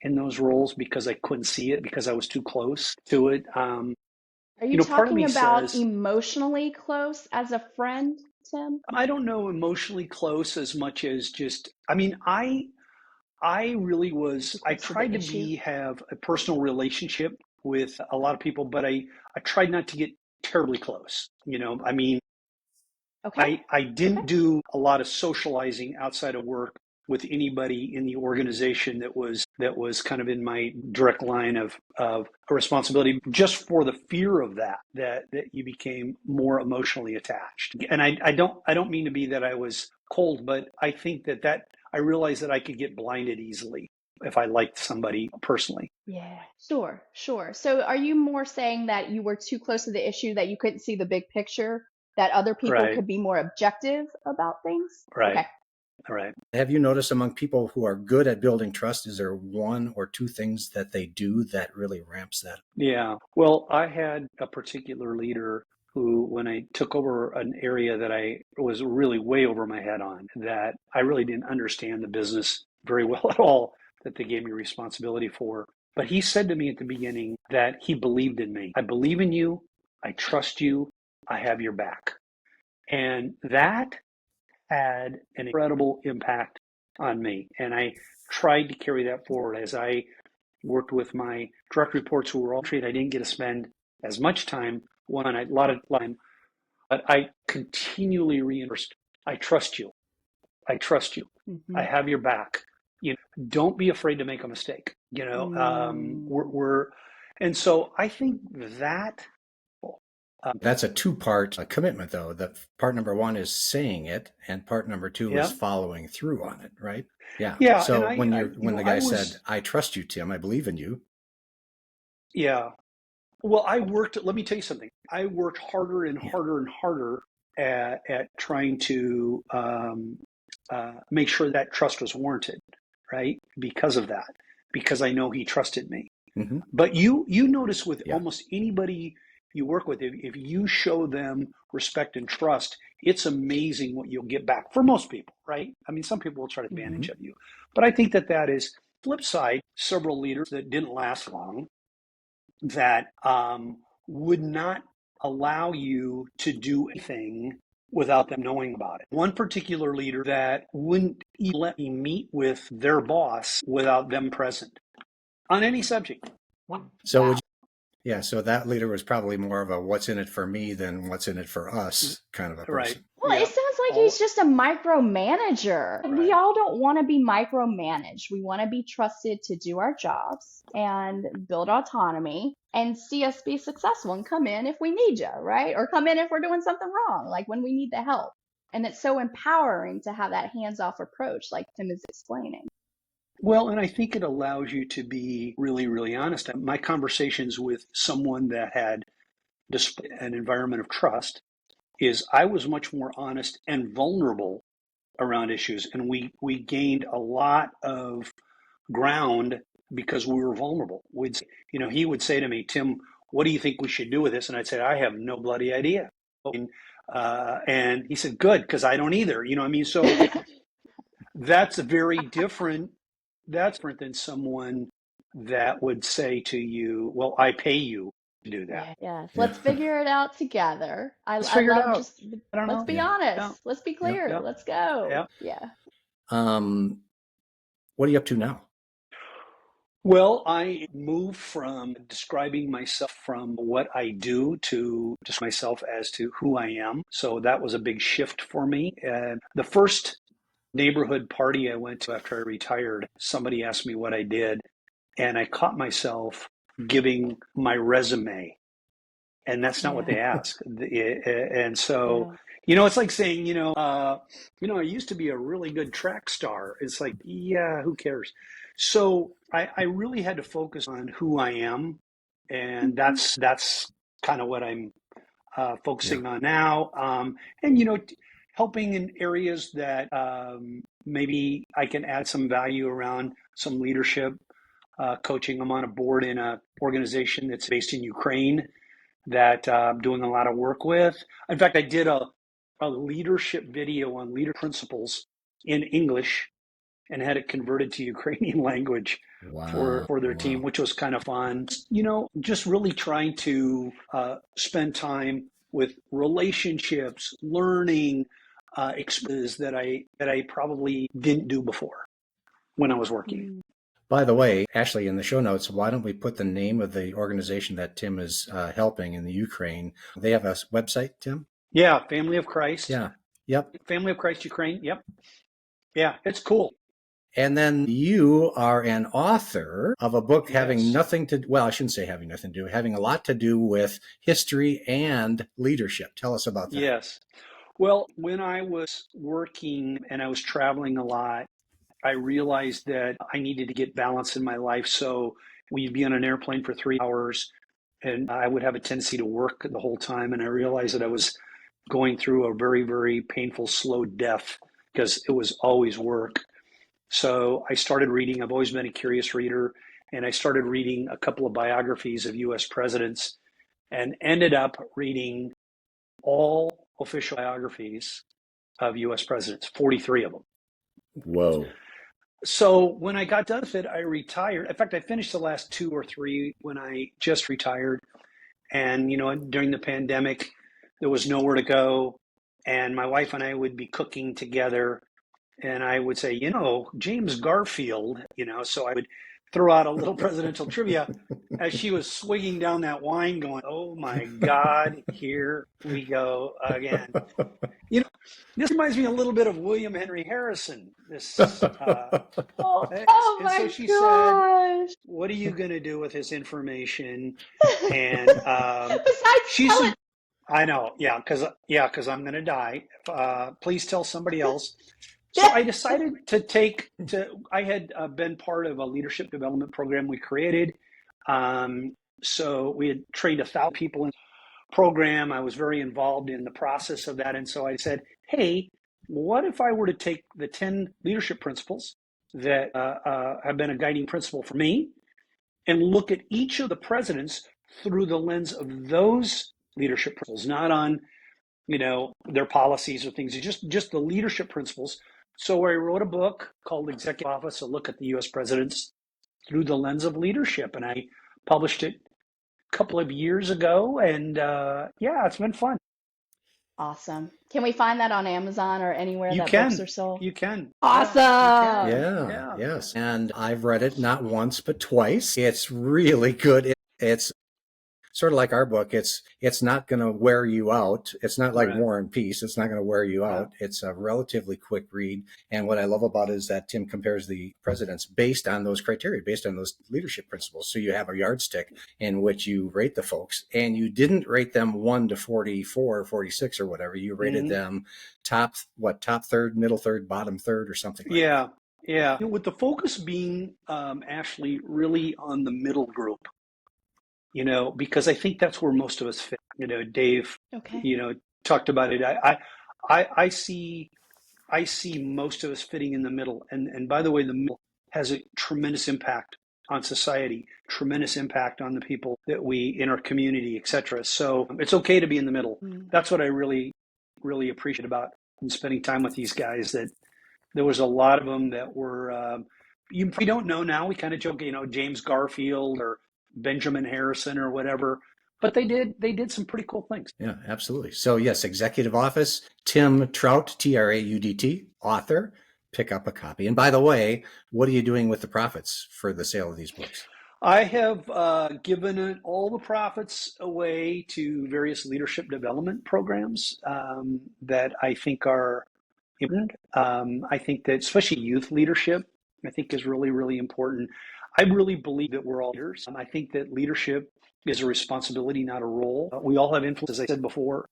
in those roles because I couldn't see it because I was too close to it. Are you talking about emotionally close as a friend, Tim? I don't know emotionally close as much as just, I mean, I really was, I tried to have a personal relationship with a lot of people, but I tried not to get terribly close. I mean, I didn't do a lot of socializing outside of work with anybody in the organization that was kind of in my direct line of responsibility, just for the fear of that you became more emotionally attached. And I don't mean to be that I was cold, but I think that I realized that I could get blinded easily if I liked somebody personally. Yeah, sure. So are you more saying that you were too close to the issue, that you couldn't see the big picture, that other people could be more objective about things? Right. Okay. All right. Have you noticed among people who are good at building trust, is there one or two things that they do that really ramps that up? Yeah. Well, I had a particular leader who, when I took over an area that I was really way over my head on, that I really didn't understand the business very well at all, that they gave me responsibility for. But he said to me at the beginning that he believed in me. I believe in you. I trust you. I have your back. And that had an incredible impact on me. And I tried to carry that forward as I worked with my direct reports who were all trained. I didn't get to spend as much time on a lot of time, but I continually reinforced, I trust you. I trust you. Mm-hmm. I have your back. Don't be afraid to make a mistake. And so I think that that's a two-part commitment, though. That part number one is saying it, and part number two is following through on it, right? Yeah. Yeah. So when the guy said, "I trust you, Tim. I believe in you." Yeah. Well, let me tell you something. I worked harder and harder and harder at trying to make sure that trust was warranted, right? Because of that, because I know he trusted me. Mm-hmm. But you notice with almost anybody you work with, if you show them respect and trust, it's amazing what you'll get back for most people, right? I mean, some people will try to take advantage of you, but I think that is flip side. Several leaders that didn't last long, that would not allow you to do anything without them knowing about it. One particular leader that wouldn't even let me meet with their boss without them present on any subject. So so that leader was probably more of a what's in it for me than what's in it for us kind of a person. Right. Well, it sounds like he's just a micromanager. Right. We all don't want to be micromanaged. We want to be trusted to do our jobs and build autonomy and see us be successful and come in if we need you, right? Or come in if we're doing something wrong, like when we need the help. And it's so empowering to have that hands-off approach like Tim is explaining. Well, and I think it allows you to be really, really honest. My conversations with someone that had an environment of trust is I was much more honest and vulnerable around issues. And we gained a lot of ground because we were vulnerable. He would say to me, Tim, what do you think we should do with this? And I'd say, I have no bloody idea. And And he said, good, because I don't either. You know what I mean? So that's very different. That's different than someone that would say to you, well, I pay you to do that. Yes. Let's figure it out together. Let's I figure it love out. just, I don't let's know. be Yeah. honest. Yeah. Let's be Yep. clear. Yep. Let's go. Yep. Yeah. What are you up to now? Well, I moved from describing myself from what I do to just myself as to who I am. So that was a big shift for me. And the first neighborhood party I went to after I retired, somebody asked me what I did, and I caught myself giving my resume, and that's not what they ask. And so, it's like saying, I used to be a really good track star. It's like, yeah, who cares? So I really had to focus on who I am, and that's kind of what I'm focusing on now. And helping in areas that maybe I can add some value around some leadership, coaching. I'm on a board in an organization that's based in Ukraine that I'm doing a lot of work with. In fact, I did a leadership video on leader principles in English and had it converted to Ukrainian language for their team, which was kind of fun. Just really trying to spend time with relationships, learning experiences that I probably didn't do before when I was working. By the way, Ashley, in the show notes, why don't we put the name of the organization that Tim is helping in the Ukraine? They have a website, Tim? Yeah, Family of Christ. Yeah. Yep. Family of Christ Ukraine. Yep. Yeah, it's cool. And then you are an author of a book having nothing to, well, I shouldn't say having nothing to do, having a lot to do with history and leadership. Tell us about that. Yes. Well, when I was working and I was traveling a lot, I realized that I needed to get balance in my life. So we'd be on an airplane for 3 hours and I would have a tendency to work the whole time. And I realized that I was going through a very, very painful, slow death because it was always work. So I started reading. I've always been a curious reader. And I started reading a couple of biographies of US presidents and ended up reading all official biographies of US presidents, 43 of them. Whoa. So when I got done with it, I retired. In fact, I finished the last 2 or 3 when I just retired. And, during the pandemic, there was nowhere to go. And my wife and I would be cooking together. And I would say, James Garfield, so I would throw out a little presidential trivia as she was swigging down that wine going, oh my God, here we go again. This reminds me a little bit of William Henry Harrison. And so she said, what are you going to do with this information? And she said, I know, because I'm going to die. Please tell somebody else. So I decided I had been part of a leadership development program we created. So we had trained 1,000 people in the program. I was very involved in the process of that. And so I said, hey, what if I were to take the 10 leadership principles that have been a guiding principle for me and look at each of the presidents through the lens of those leadership principles, not on their policies or things, just the leadership principles. So I wrote a book called Executive Office, a look at the U.S. presidents through the lens of leadership. And I published it a couple of years ago. And it's been fun. Awesome. Can we find that on Amazon or anywhere books are sold? You can. Awesome. Yeah. Yes. And I've read it not once, but twice. It's really good. It's sort of like our book. It's not going to wear you out. It's not like War and Peace. It's not going to wear you out. It's a relatively quick read. And what I love about it is that Tim compares the presidents based on those criteria, based on those leadership principles. So you have a yardstick in which you rate the folks, and you didn't rate them 1 to 44 or 46 or whatever. You rated them top third, middle third, bottom third, or something like that. Yeah. With the focus being, Ashley, really on the middle group. Because I think that's where most of us fit. Dave, talked about it. I see most of us fitting in the middle. And by the way, the middle has a tremendous impact on society, tremendous impact on the people that we in our community, et cetera. So it's okay to be in the middle. That's what I really really appreciate about spending time with these guys, that there was a lot of them that were, we don't know now. We kind of joke, James Garfield or Benjamin Harrison or whatever, but they did some pretty cool things. Yeah, absolutely. So yes, Executive Office, Tim Traudt, Traudt, author. Pick up a copy. And by the way, what are you doing with the profits for the sale of these books? I have given all the profits away to various leadership development programs that I think are important. I think that especially youth leadership, I think is really, really important. I really believe that we're all leaders. I think that leadership is a responsibility, not a role. We all have influence, as I said before,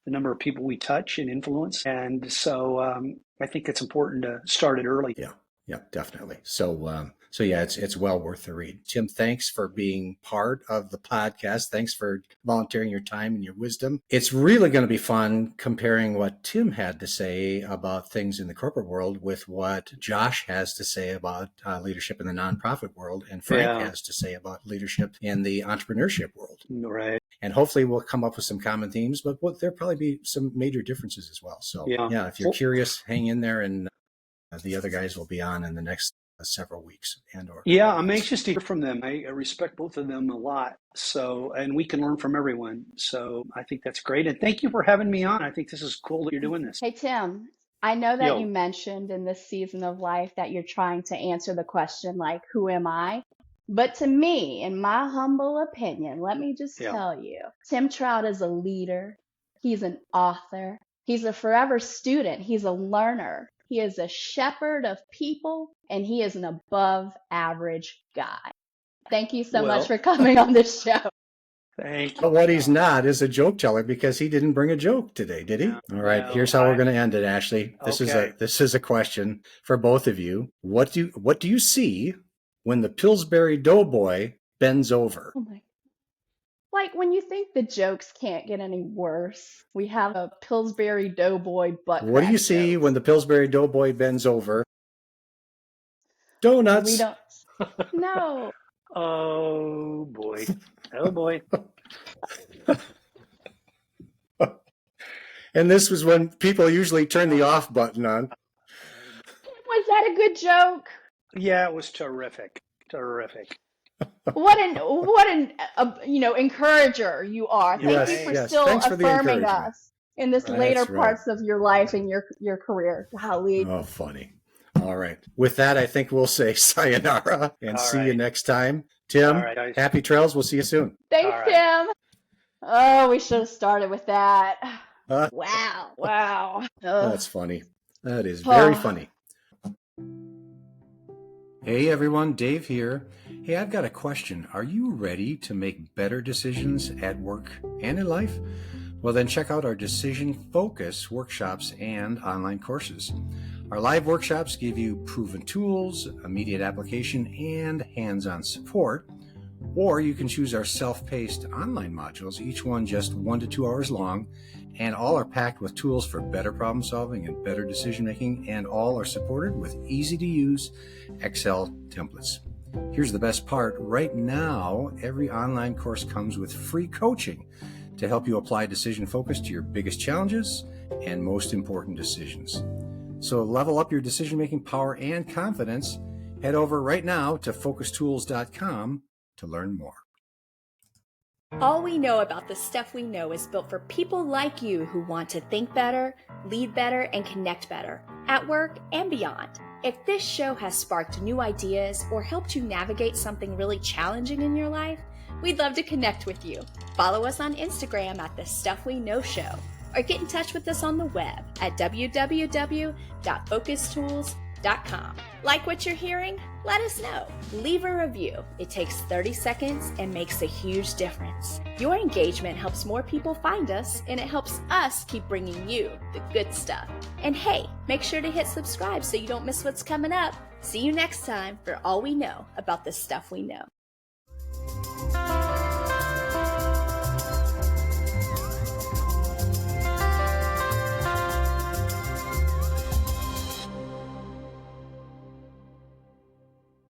the number of people we touch and influence. And so I think it's important to start it early. Yeah, definitely. So yeah, it's well worth the read. Tim, thanks for being part of the podcast. Thanks for volunteering your time and your wisdom. It's really going to be fun comparing what Tim had to say about things in the corporate world with what Josh has to say about leadership in the nonprofit world, and Frank has to say about leadership in the entrepreneurship world. Right. And hopefully we'll come up with some common themes, but there'll probably be some major differences as well. So yeah, if you're curious, hang in there, and the other guys will be on in the next several weeks Yeah, I'm anxious to hear from them. I respect both of them a lot. So, and we can learn from everyone. So I think that's great. And thank you for having me on. I think this is cool that you're doing this. Hey, Tim, I know that you mentioned in this season of life that you're trying to answer the question, like, who am I? But to me, in my humble opinion, let me just tell you, Tim Traudt is a leader. He's an author. He's a forever student. He's a learner. He is a shepherd of people, and he is an above average guy. Thank you so much for coming on this show. Thank you. But what he's not is a joke teller, because he didn't bring a joke today, did he? All right, here's how we're going to end it, Ashley. This is a question for both of you. What do you see when the Pillsbury Doughboy bends over? Oh my. Like, when you think the jokes can't get any worse, we have a Pillsbury Doughboy butt. What do you see joke. when the Pillsbury Doughboy bends over? Donuts. We don't. No. Oh boy. Oh boy. And this was when people usually turn the off button on. Was that a good joke? Yeah, it was terrific. Terrific. What an encourager you are. Thank you for still affirming us in this later parts of your life and your career. Golly. Oh, funny. All right. With that, I think we'll say sayonara and see you next time. Tim, happy trails. We'll see you soon. Thanks, Tim. Oh, we should have started with that. Wow. That's funny. That is very funny. Hey everyone, Dave here. Hey, I've got a question. Are you ready to make better decisions at work and in life? Well, then check out our Decision Focus workshops and online courses. Our live workshops give you proven tools, immediate application, and hands-on support. Or you can choose our self-paced online modules, each one just 1 to 2 hours long, and all are packed with tools for better problem solving and better decision making, and all are supported with easy-to-use Excel templates. Here's the best part. Right now, every online course comes with free coaching to help you apply decision focus to your biggest challenges and most important decisions. So level up your decision-making power and confidence. Head over right now to focustools.com to learn more. All we know about the stuff we know is built for people like you who want to think better, lead better, and connect better at work and beyond. If this show has sparked new ideas or helped you navigate something really challenging in your life, we'd love to connect with you. Follow us on Instagram at The Stuff We Know Show, or get in touch with us on the web at www.focustools.com. Like what you're hearing? Let us know. Leave a review. It takes 30 seconds and makes a huge difference. Your engagement helps more people find us, and it helps us keep bringing you the good stuff. And hey, make sure to hit subscribe so you don't miss what's coming up. See you next time for all we know about the stuff we know.